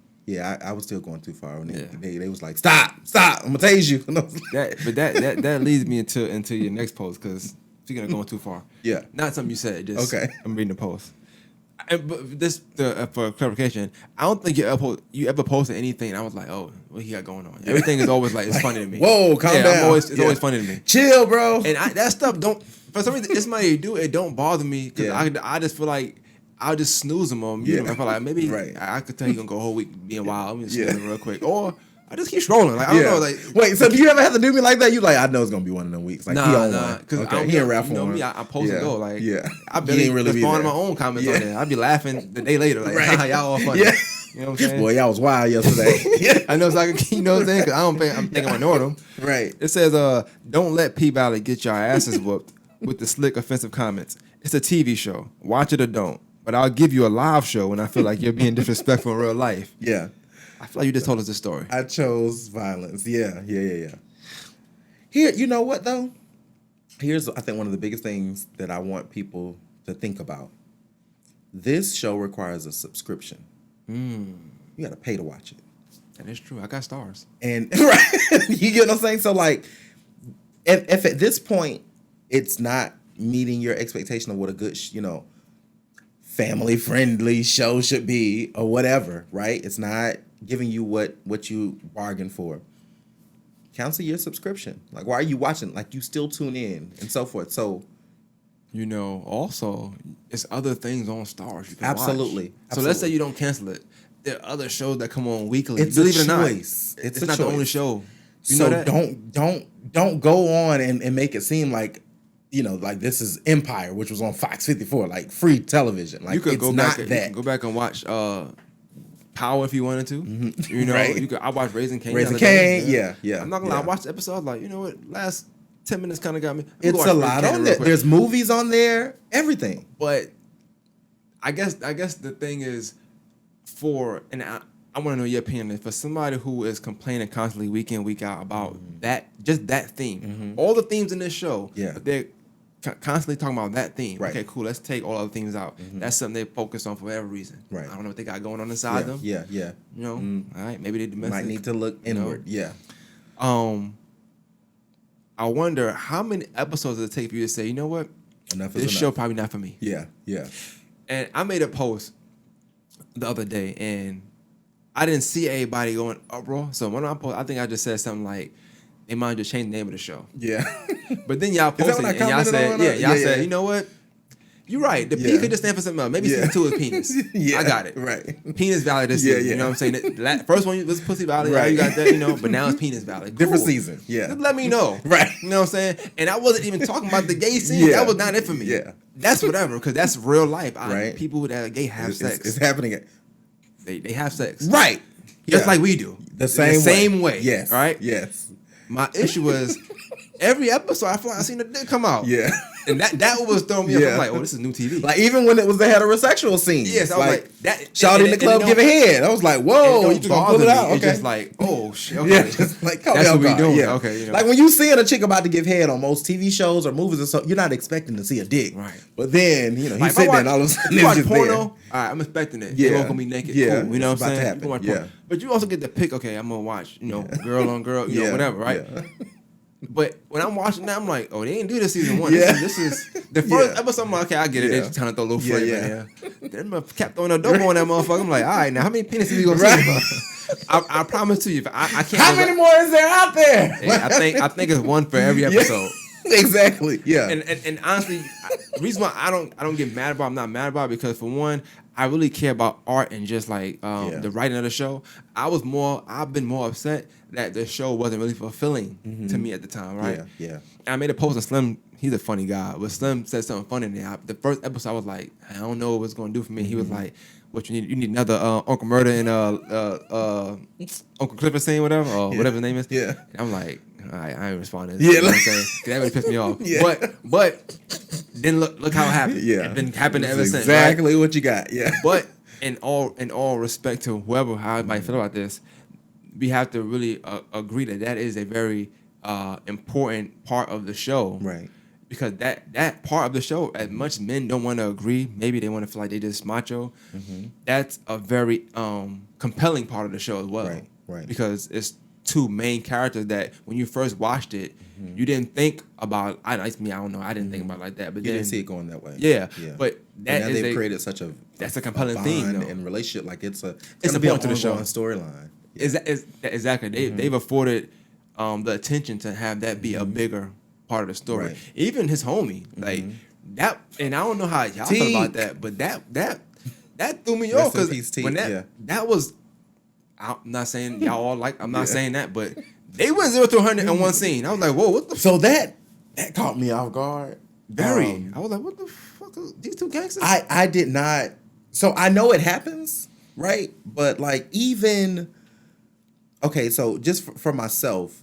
I was still going too far. And they was like, stop, I'm gonna tase you. that leads me into your next post, because speaking of going too far, not something you said. Just okay. I'm reading the post. But this for clarification, I don't think you ever posted anything and I was like, oh, what he got going on? Everything is always like, it's funny to me. Whoa, calm down. It's always funny to me. Chill, bro. And that stuff for some reason, it's somebody you do, it don't bother me, because I just feel like I'll just snooze him on mute. I feel like maybe I could tell he's gonna go a whole week being wild. Let me snooze him real quick. Or I just keep scrolling. Like, I don't know. Like, wait, so do you ever have to do me like that? You like, I know it's gonna be one of them weeks. Like, nah, because he ain't rap for me. I post and go. Like, I've been really responding my own comments on there. I'd be laughing the day later. Like, y'all all funny. Yeah. You know what I'm saying? Boy, y'all was wild yesterday. I know it's like, you know what I'm saying? Because I'm thinking I'm ignoring them. Right. It says, don't let P-Valley get your asses whooped with the slick offensive comments. It's a TV show. Watch it or don't. But I'll give you a live show when I feel like you're being disrespectful in real life. Yeah. I feel like you just told us this story. I chose violence. Yeah. Here, you know what though? Here's, I think, one of the biggest things that I want people to think about. This show requires a subscription. You got to pay to watch it. That is true. I got stars. And right, you get what I'm saying? So like, if at this point it's not meeting your expectation of what a good, family friendly show should be or whatever, right? It's not giving you what you bargained for. Cancel your subscription. Like, why are you watching? Like, you still tune in and so forth. So, also, it's other things on Stars you can absolutely. watch. So let's say you don't cancel it. There are other shows that come on weekly. It's Believe a it or not, choice. It's not the only show. You so know that? don't go on and make it seem like, like this is Empire, which was on Fox 54, like free television. Like, you could it's go not back. that. You can go back and watch Power if you wanted to. Mm-hmm. Right. You could. I watched Raising Cain. Raising Cain, yeah. I'm not gonna lie. I watched the episode. I was like, you know what? Last 10 minutes kind of got me. It's a lot on there. There's movies on there, everything. But I guess the thing is, I want to know your opinion. For somebody who is complaining constantly week in, week out about that theme, all the themes in this show, they're constantly talking about that theme. Right. Okay, cool. Let's take all other things out. That's something they focus on for whatever reason. Right. I don't know what they got going on inside them. Yeah. All right. Maybe they domestic. Might need to look inward. Yeah. I wonder how many episodes does it take for you to say, you know what, this show probably not for me. Yeah. And I made a post the other day, and I didn't see everybody going uproar. So when I post, I think I just said something like, they might just change the name of the show. Yeah. But then y'all posted and y'all said, said, you know what? You're right. The P could just stand for something else. Maybe season 2 is penis. I got it. Right. Penis valid this season. You know what I'm saying? First one was pussy valid. Right. You got that, but now it's penis valid. Cool. Different season. Yeah. Just let me know. Right. You know what I'm saying? And I wasn't even talking about the gay scene. That was not it for me. Yeah. That's whatever, because that's real life. Right. People that are gay have sex. It's happening. They have sex. Right. Just like we do. The same way. Yes. Right? Yes. My issue was every episode I feel like I seen a dick come out. Yeah. And that was throwing me off. I'm like, oh, this is new TV. Like, even when it was the heterosexual scene. Yes, I was like that. Shouty in the club giving head. I was like, whoa, you gonna pull it out? Okay. It's just like, oh shit. Okay. Yeah, just like, that's what we doing. Yeah. Okay. Like, when you seeing a chick about to give head on most TV shows or movies or something, you're not expecting to see a dick. Right. But then, he's sitting there and all of a sudden you watch just porno, there. all right, I'm expecting it. Yeah. They're gonna be naked. Yeah. Cool. You know what I'm saying? About to happen. But you also get the pick, okay, I'm gonna watch, girl on girl, whatever, right? Yeah. But when I'm watching that, I'm like, oh, they didn't do this season 1. Yeah. This is the first episode. I'm like, okay, I get it. They just trying to throw a little flavor in there. Then I kept throwing a dope on that motherfucker. I'm like, all right, now how many penises we gonna see? I promise to you, I can't. How many more is there out there? Hey, I think it's one for every episode. Exactly. Yeah. And honestly, the reason why I don't get mad about it, I'm not mad about it, because for one, I really care about art and just like the writing of the show. I've been more upset that the show wasn't really fulfilling to me at the time, right? Yeah. And I made a post on Slim. He's a funny guy, but Slim said something funny in there. The first episode, I was like, I don't know what it's gonna do for me. He was like, what you need? You need another Uncle Murder and Uncle Clifford scene, whatever, or whatever his name is. Yeah. And I'm like, all right, I ain't responding. Yeah, you know what I'm saying? That really pissed me off. Yeah. But then look how it happened. Yeah. It's been happening ever since. Exactly what you got. Yeah. But in all respect to whoever, how everybody feel about this, we have to really agree that is a very important part of the show. Right. Because that part of the show, as much as men don't want to agree, maybe they want to feel like they just macho, that's a very compelling part of the show as well. Right. Because it's two main characters that when you first watched it, you didn't think about. I don't know. I didn't think about it like that. But you then didn't see it going that way. Yeah. But they've created such a compelling theme though. And relationship. Like it's a point to the show storyline. Exactly. They've afforded the attention to have that be a bigger part of the story. Right. Even his homie, like that, and I don't know how y'all feel about that, but that threw me off, because when that was, I'm not saying y'all all like, I'm not saying that, but they went 0 to 100 in one scene. I was like, whoa, what the? So that caught me off guard. Very. I was like, what the fuck? These two gangsters? I did not. So I know it happens, right? But like even. Okay, so just for myself,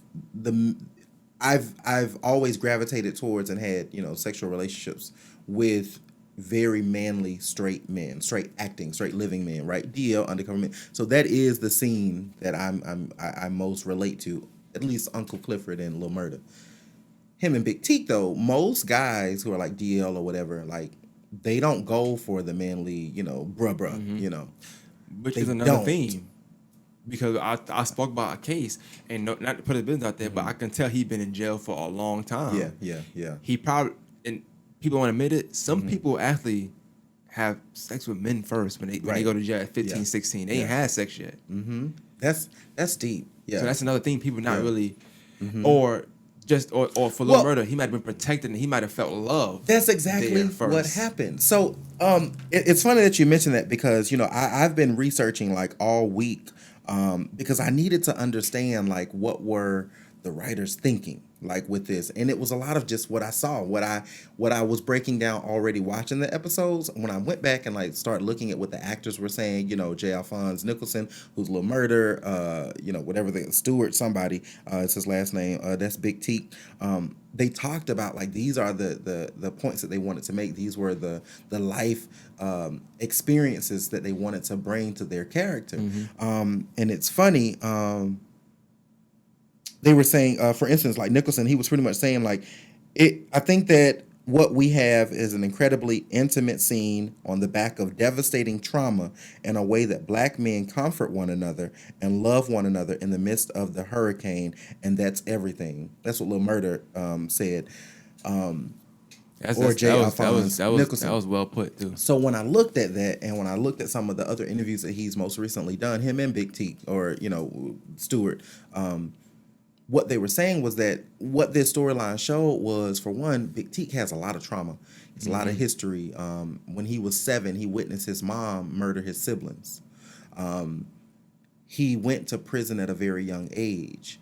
I've always gravitated towards and had sexual relationships with very manly straight men, straight acting, straight living men, right? DL undercover men. So that is the scene that I most relate to, at least Uncle Clifford and Lil Murda. him and Big Teak though, most guys who are like DL or whatever, like they don't go for the manly, you know, bruh, you know. Which is another theme. Because I spoke about a case, and not to put his business out there, but I can tell he's been in jail for a long time. Yeah. He probably, and people won't admit it, some people actually have sex with men first when they go to jail at 15, 16. They ain't had sex yet. That's deep. Yeah. So that's another thing people not really, or for Lil Murder, he might have been protected and he might have felt love. That's exactly what happened. So it's funny that you mentioned that because, you know, I've been researching like all week because I needed to understand like what were the writers thinking like with this, and it was a lot of just what I saw, what I was breaking down already watching the episodes. When I went back and like started looking at what the actors were saying, you know, J. Alphonse Nicholson, who's Lil Murder, you know, whatever the Stewart, somebody, it's his last name, that's Big Teak. They talked about like these are the points that they wanted to make. These were the life experiences that they wanted to bring to their character. And it's funny. They were saying, for instance, like Nicholson, he was pretty much saying like, I think that what we have is an incredibly intimate scene on the back of devastating trauma in a way that black men comfort one another and love one another in the midst of the hurricane. And that's everything. That's what Lil Murder said. Or J. Alphonse Nicholson. That was well put too. So when I looked at that, and when I looked at some of the other interviews that he's most recently done, him and Big T, or you know, Stewart, what they were saying was that what this storyline showed was, for one, Big Teak has a lot of trauma. It's a lot of history. When he was 7, he witnessed his mom murder his siblings. He went to prison at a very young age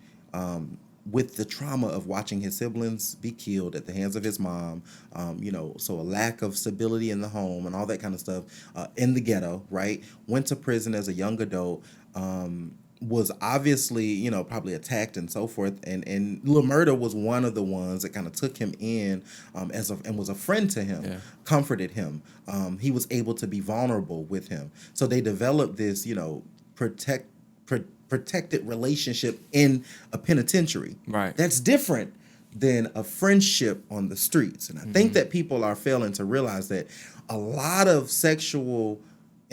with the trauma of watching his siblings be killed at the hands of his mom. You know, so a lack of stability in the home and all that kind of stuff in the ghetto, right? Went to prison as a young adult. Was obviously, you know, probably attacked and so forth, and Lil Murder was one of the ones that kind of took him in and was a friend to him, comforted him. He was able to be vulnerable with him, so they developed this, you know, protected relationship in a penitentiary. Right, that's different than a friendship on the streets, and I think that people are failing to realize that a lot of sexual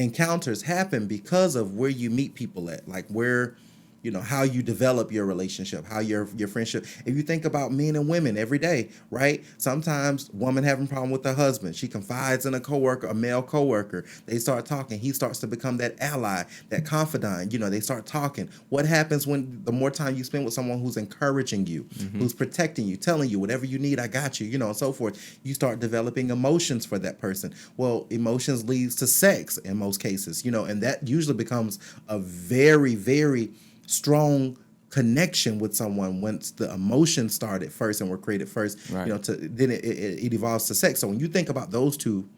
encounters happen because of where you meet people at, like where, you know, how you develop your relationship, how your friendship. If you think about men and women every day, right? Sometimes woman having a problem with her husband, she confides in a coworker, a male coworker. They start talking. He starts to become that ally, that confidant. You know, they start talking. What happens when the more time you spend with someone who's encouraging you, who's protecting you, telling you whatever you need, I got you, you know, and so forth. You start developing emotions for that person. Well, emotions leads to sex in most cases, you know, and that usually becomes a very, very strong connection with someone once the emotions started first and were created first, you know, then it evolves to sex. So when you think about those two,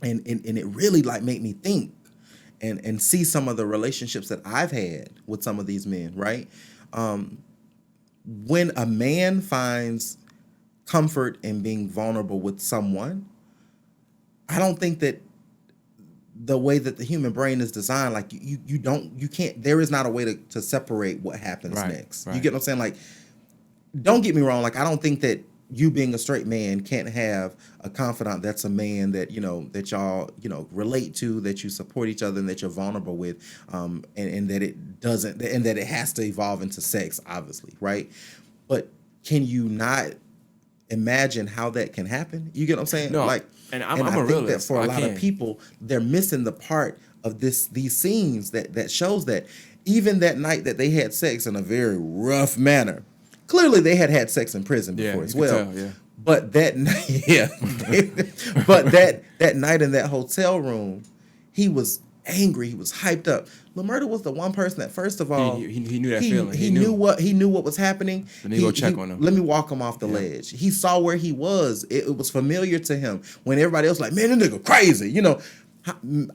and it really like made me think and see some of the relationships that I've had with some of these men, right? When a man finds comfort in being vulnerable with someone, I don't think that the way that the human brain is designed, like you can't, there is not a way to separate what happens next. You get what I'm saying? Like, don't get me wrong. Like, I don't think that you being a straight man can't have a confidant that's a man that, you know, that y'all, you know, relate to, that you support each other and that you're vulnerable with, and that it doesn't, and that it has to evolve into sex, obviously, right? But can you not imagine how that can happen? You get what I'm saying? No, like, and I a think realist. that for a lot of people, they're missing the part of these scenes that shows that even that night that they had sex in a very rough manner, clearly they had sex in prison before as well. Tell, But that night, but that night in that hotel room, he was angry. He was hyped up. Lil Murder was the one person that, first of all, he knew that feeling. He knew what was happening. Let me go check on him. Let me walk him off the ledge. He saw where he was. It was familiar to him. When everybody else was like, man, this nigga crazy. You know,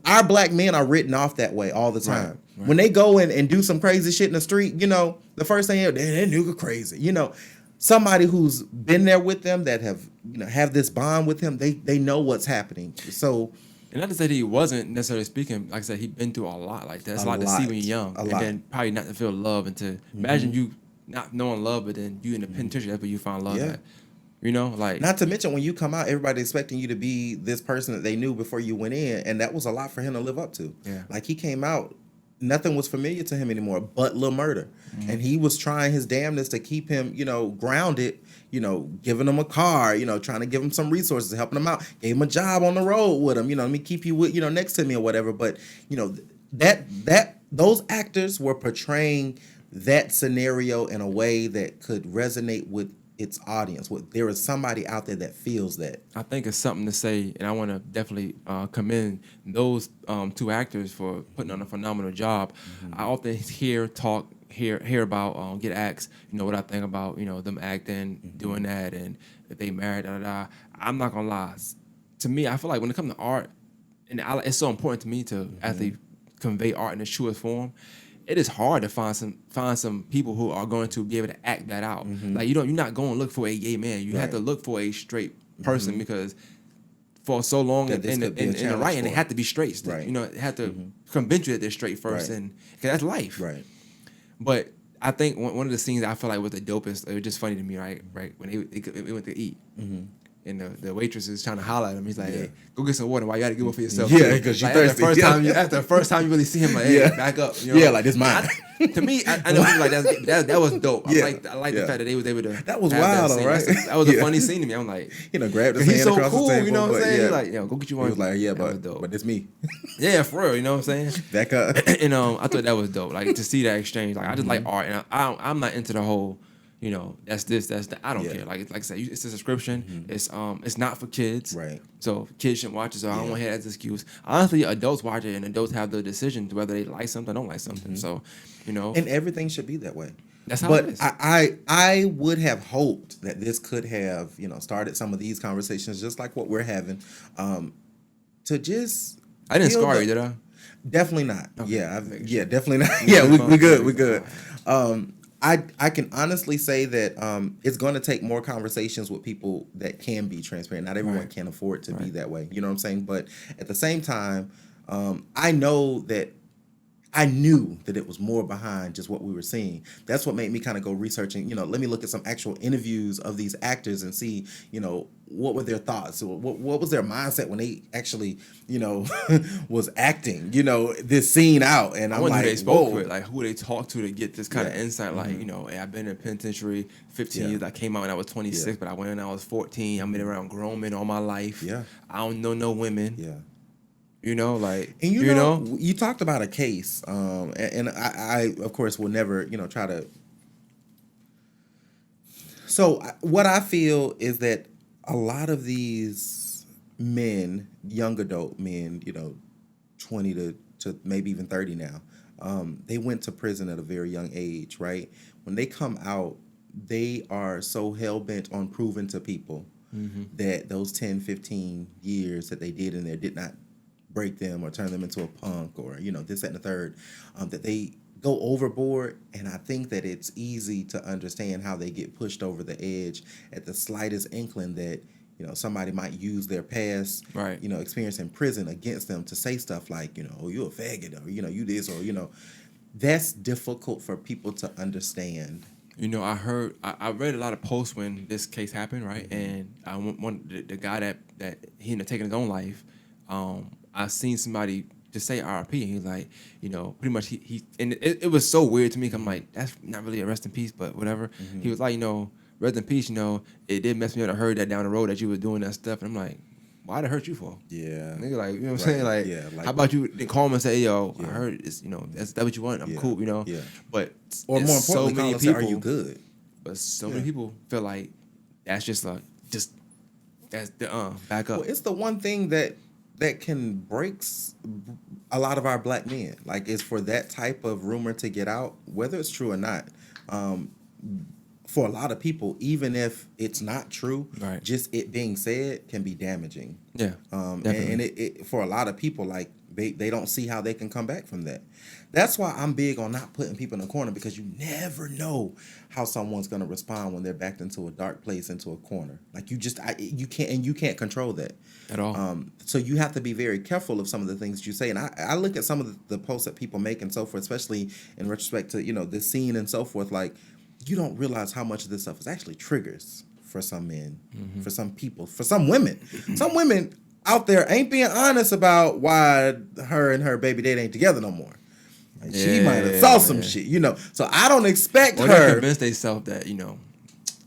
our black men are written off that way all the time. Right. When they go and do some crazy shit in the street, you know, the first thing that nigga crazy. You know, somebody who's been there with them, that have this bond with him, they know what's happening. So. And not to say that he wasn't necessarily speaking, like I said, he'd been through a lot. Like that's a lot to see when you're young. Then probably not to feel love and to imagine you not knowing love, but then you in the penitentiary, that's where you find love at. You know, like not to mention when you come out, everybody's expecting you to be this person that they knew before you went in, and that was a lot for him to live up to. Yeah. Like he came out, nothing was familiar to him anymore but Lil Murder. And he was trying his damnedest to keep him, grounded, giving him a car, trying to give him some resources, helping him out, gave him a job on the road with him, let me keep you with, next to me or whatever. But, that those actors were portraying that scenario in a way that could resonate with its audience. There is somebody out there that feels that. I think it's something to say, and I want to definitely commend those two actors for putting on a phenomenal job. I often hear about, get asked, what I think about, them acting, doing that, and if they married, I'm not gonna lie. To me, I feel like when it comes to art, and it's so important to me to actually convey art in its truest form. It is hard to find some people who are going to be able to act that out. Like you're not going to look for a gay man. You have to look for a straight person because for so long in the writing, it had to be straight. Right. It had to convince you that they're straight first, and because that's life. Right. But I think one of the scenes I feel like was the dopest. It was just funny to me, right? When they went to eat. And the waitress is trying to holler at him. He's like, "Hey, go get some water. Why you got to get one for yourself?" Yeah, because you're thirsty. After the first time you really see him, like, "Hey, back up." Yeah, like this mine. To me, I know people like that was dope. I like the fact that they was able to. That was wild, though, right? That was a funny scene to me. I'm like, grab the he's hand so across cool. the table. You know what I'm saying? Yeah. Like, go get you one. He was like, "Yeah, but it's me." Yeah, for real. You know what I'm saying? Back up. And I thought that was dope. Like to see that exchange. Like I just like art, and I'm not into the whole. That's this, that's that. I don't care. Like I said, it's a subscription. It's not for kids. Right. So kids shouldn't watch it. So I don't want to hear that as an excuse. Honestly, adults watch it, and adults have the decision to whether they like something or don't like something. So, And everything should be that way. That's how it is. I would have hoped that this could have, started some of these conversations just like what we're having. To just I didn't scar you, did I? Definitely not. Okay. Yeah, definitely not. Yeah, we good. We good. I can honestly say that it's going to take more conversations with people that can be transparent. Not everyone can afford to be that way. You know what I'm saying? But at the same time, I knew that it was more behind just what we were seeing. That's what made me kind of go researching, let me look at some actual interviews of these actors and see, what were their thoughts? What was their mindset when they actually, was acting, this scene out. And I'm like, who they spoke with, like who they talked to get this kind of insight. Like, hey, I've been in penitentiary 15 years. I came out when I was 26, but I went when I was 14. I've been around grown men all my life. Yeah. I don't know no women. Yeah. You talked about a case, and I of course will never, try to. So what I feel is that a lot of these men, young adult men, 20 to maybe even 30 now, they went to prison at a very young age, right? When they come out, they are so hell-bent on proving to people that those 10, 15 years that they did in there did not break them or turn them into a punk or, this, that, and the third, that they go overboard. And I think that it's easy to understand how they get pushed over the edge at the slightest inkling that, somebody might use their past, experience in prison against them to say stuff like, oh, you're a faggot or, you this or, that's difficult for people to understand. I read a lot of posts when this case happened, right? And the guy that he ended up taking his own life, I seen somebody just say RIP, and he's like, pretty much he and it was so weird to me. 'Cause I'm like, that's not really a rest in peace, but whatever. He was like, rest in peace. It did mess me up. I heard that down the road that you were doing that stuff, and I'm like, why'd it hurt you for? Yeah, nigga, like, what I'm saying, like, how about you then call him and say, yo, I heard it's, that's what you want. I'm cool, Yeah. But or more importantly, so many people, are you good? But so many people feel like that's just that's the back up. Well, it's the one thing that can break a lot of our black men. Like, it's for that type of rumor to get out, whether it's true or not. For a lot of people, even if it's not true, just it being said can be damaging. Yeah, and it for a lot of people, like they don't see how they can come back from that. That's why I'm big on not putting people in a corner, because you never know how someone's going to respond when they're backed into a dark place, into a corner. Like, you can't control that at all. So you have to be very careful of some of the things you say. And I look at some of the posts that people make and so forth, especially in retrospect to this scene and so forth. Like, you don't realize how much of this stuff is actually triggers for some men, for some people, for some women. Some women out there ain't being honest about why her and her baby daddy ain't together no more. Like, she might have saw some shit, you know. So I don't expect her. They're convinced themselves that, you know,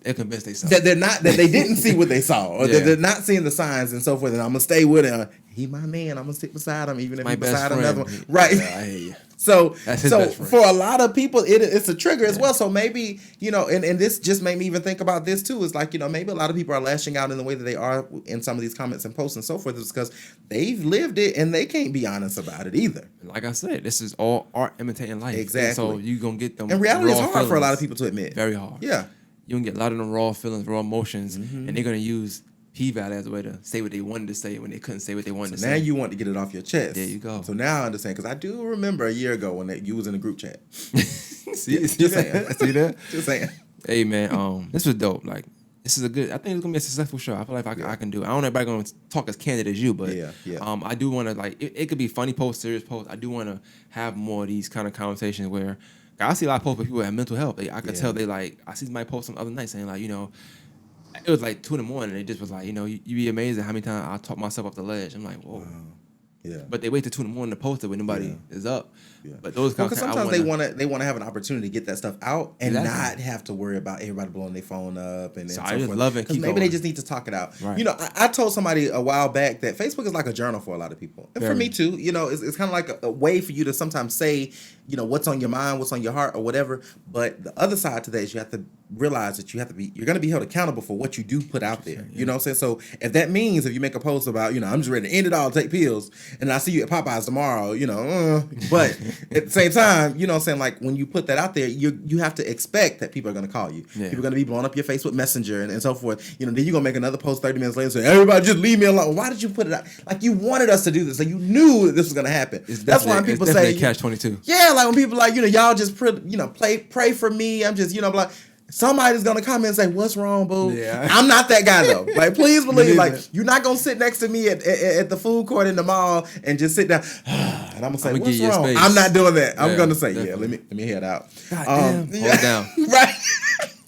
they're convinced themselves that they're not, that they didn't see what they saw, or that they're not seeing the signs and so forth. And I'm gonna stay with him. He my man. I'm gonna stick beside him, even if he's beside another one. Right. Yeah, I hear you. So for a lot of people, it's a trigger as well. So maybe, you know, and this just made me even think about this too. Is like, you know, maybe a lot of people are lashing out in the way that they are in some of these comments and posts and so forth, is because they've lived it and they can't be honest about it either. Like I said, this is all art imitating life. Exactly. And so you gonna get them. And reality is hard feelings. for a lot of people to admit. Very hard. Yeah. You're gonna get a lot of them raw feelings, raw emotions, and they're gonna use P-Valley as a way to say what they wanted to say when they couldn't say what they wanted to say. Now you want to get it off your chest. There you go. So now I understand, because I do remember a year ago when you was in the group chat. See Just saying. See that? Just saying. Hey man, this was dope. Like, this is I think it's gonna be a successful show. I feel like I can do it. I don't know if everybody gonna talk as candid as you, but I do want to, like, it could be funny posts, serious posts. I do want to have more of these kind of conversations where I see a lot of posts where people have mental health. I could tell they, like, I see somebody post some other night saying, like, you know, it was like 2 a.m. and it just was like, you know, you be amazed at how many times I talk myself off the ledge. I'm like, whoa. Wow. Yeah. But they wait till 2 a.m. to post it when nobody is up. Yeah. But those because sometimes they want to have an opportunity to get that stuff out and not have to worry about everybody blowing their phone up and so so I just love it. Because maybe they just need to talk it out. Right. You know, I told somebody a while back that Facebook is like a journal for a lot of people, and for me too. You know, it's kind of like a way for you to sometimes say, you know, what's on your mind, what's on your heart, or whatever. But the other side to that is you have to realize that you're going to be held accountable for what you do put out there. You know what I'm saying? So if that means if you make a post about, you know, I'm just ready to end it all, take pills, and I see you at Popeyes tomorrow, you know, but at the same time, you know what I'm saying? Like, when you put that out there, you have to expect that people are going to call you. Yeah. People are going to be blowing up your Facebook Messenger and so forth. You know, then you're going to make another post 30 minutes later and say, everybody just leave me alone. Why did you put it out? Like, you wanted us to do this. Like, you knew that this was going to happen. That's why when people say catch-22. Yeah, like when people like, you know, y'all just pray for me. I'm just, you know, like, somebody's gonna come in and say, "What's wrong, boo?" Yeah. I'm not that guy though. Like, please believe, like, you're not gonna sit next to me at the food court in the mall and just sit down. And I'm gonna say, "What's wrong?" I'm not doing that. I'm gonna say, definitely. Let me head out. Hold it down. Right.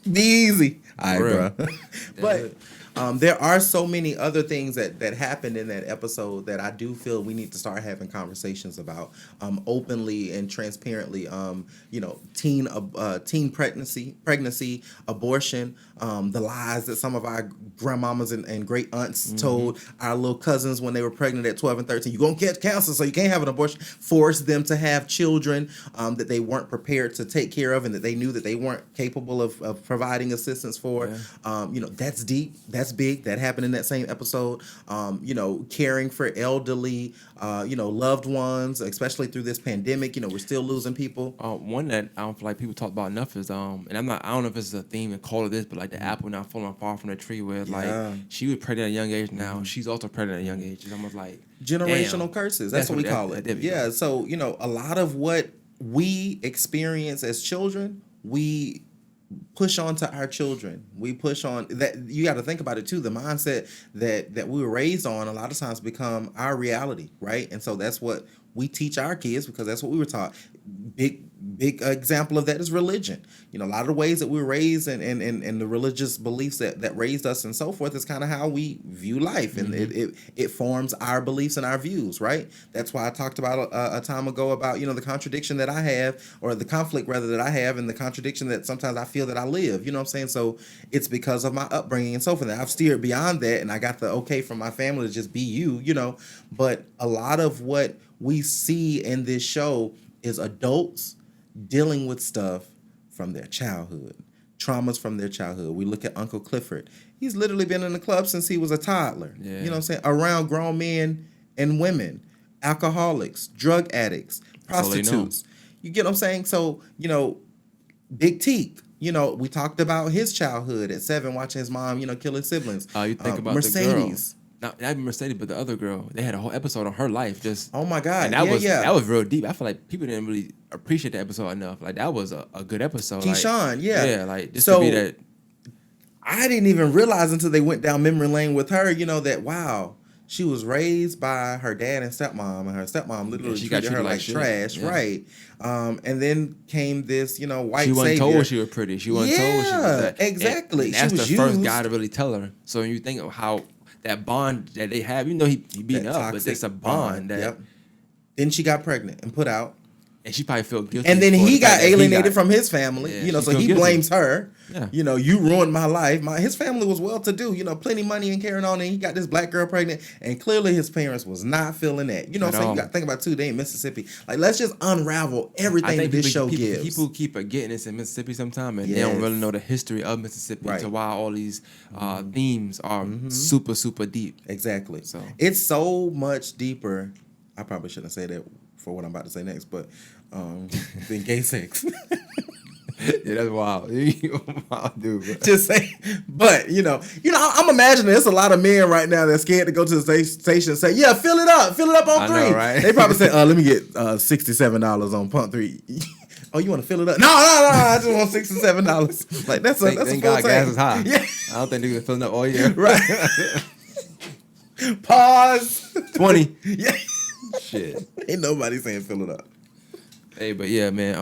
Be easy. All right, bro. But there are so many other things that happened in that episode that I do feel we need to start having conversations about openly and transparently. You know, teen pregnancy, abortion, the lies that some of our grandmamas and great aunts told our little cousins when they were pregnant at 12 and 13. You're going to catch cancer, so you can't have an abortion. Force them to have children that they weren't prepared to take care of and that they knew that they weren't capable of providing assistance for. Yeah. You know, that's deep. That's big. That happened in that same episode. You know, caring for elderly, you know, loved ones, especially through this pandemic. You know, we're still losing people. One that I don't feel like people talk about enough is and I don't know if it's a theme and call it this, but like the apple not falling far from the tree, where like she was pregnant at a young age. Now she's also pregnant at a young age. It's almost like generational curses. That's what we call it. Yeah. So, you know, a lot of what we experience as children, we push on to our children. We push on that. You got to think about it too. The mindset that we were raised on a lot of times become our reality, right? And so that's what we teach our kids, because that's what we were taught. Big example of that is religion. You know, a lot of the ways that we were raised and the religious beliefs that raised us and so forth is kind of how we view life, and it forms our beliefs and our views, right? That's why I talked about a time ago about, you know, the contradiction that I have, or the conflict rather that I have, and the contradiction that sometimes I feel that I live. You know what I'm saying? So it's because of my upbringing and so forth. I've steered beyond that, and I got the okay from my family to just be you know. But a lot of what we see in this show is adults dealing with stuff from their childhood, traumas from their childhood. We look at Uncle Clifford. He's literally been in the club since he was a toddler. Yeah. You know what I'm saying? Around grown men and women, alcoholics, drug addicts, prostitutes. You get what I'm saying? So, you know, Big Teak, you know, we talked about his childhood at 7, watching his mom, you know, kill his siblings. You think about Mercedes. Not Mercedes, but the other girl. They had a whole episode on her life. Just oh my god, and that was real deep. I feel like people didn't really appreciate the episode enough. Like, that was a good episode. Keyshawn, like just to be that. I didn't even realize until they went down memory lane with her. You know that, wow, She was raised by her dad and stepmom, and her stepmom literally treated her like trash, right? And then came this, you know, white savior. She wasn't savior. told she was pretty. She wasn't told she was that. Exactly. And that's the first guy to really tell her. So when you think of how that bond that they have, you know, he beat her up, but it's a bond that. Yep. Then she got pregnant and put out. And she probably felt guilty. And then he got alienated from his family, you know, so he blames her. Yeah. You know, you ruined my life. His family was well-to-do, you know, plenty of money and carrying on, and he got this black girl pregnant, and clearly his parents was not feeling that. You know what I'm saying? You got to think about, too, they in Mississippi. Like, let's just unravel everything that this show gives. People keep forgetting it's in Mississippi sometimes, and they don't really know the history of Mississippi to why all these themes are super, super deep. Exactly. So it's so much deeper. I probably shouldn't say that for what I'm about to say next, but than gay sex. Yeah, that's wild. Wild dude, bro. Just say, but you know, I'm imagining there's a lot of men right now that's scared to go to the station and say, "Yeah, fill it up on 3." Know, right? They probably say, "Let me get $67 on pump 3." Oh, you want to fill it up? No, I just want $67. Like that's thank God gas is high. Yeah. I don't think they're gonna fill it up all year. Right. Pause. 20. Yeah. Shit. Ain't nobody saying fill it up. Hey, but yeah, man.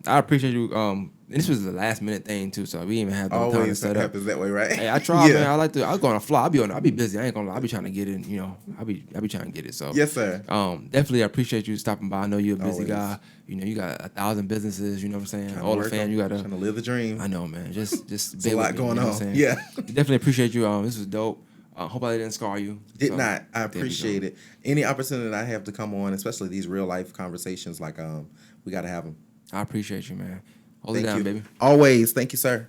I appreciate you. This was the last minute thing too, so we didn't even have no time to set up. Happens that way, right? Hey, I try, man. I like to. I'll go on a fly. I'll be busy. I ain't gonna lie. I'll be trying to get in. You know, I'll be trying to get it. So yes, sir. Definitely, I appreciate you stopping by. I know you're a busy guy. You know, you got 1,000 businesses. You know what I'm saying? All the fans. You got trying to live the dream. I know, man. Just there's a lot going on. Yeah. Definitely appreciate you. This was dope. Hope I didn't scar you. Did not. I appreciate it. Any opportunity that I have to come on, especially these real life conversations, like we got to have them. I appreciate you, man. Hold it down, baby. Always. Thank you, sir.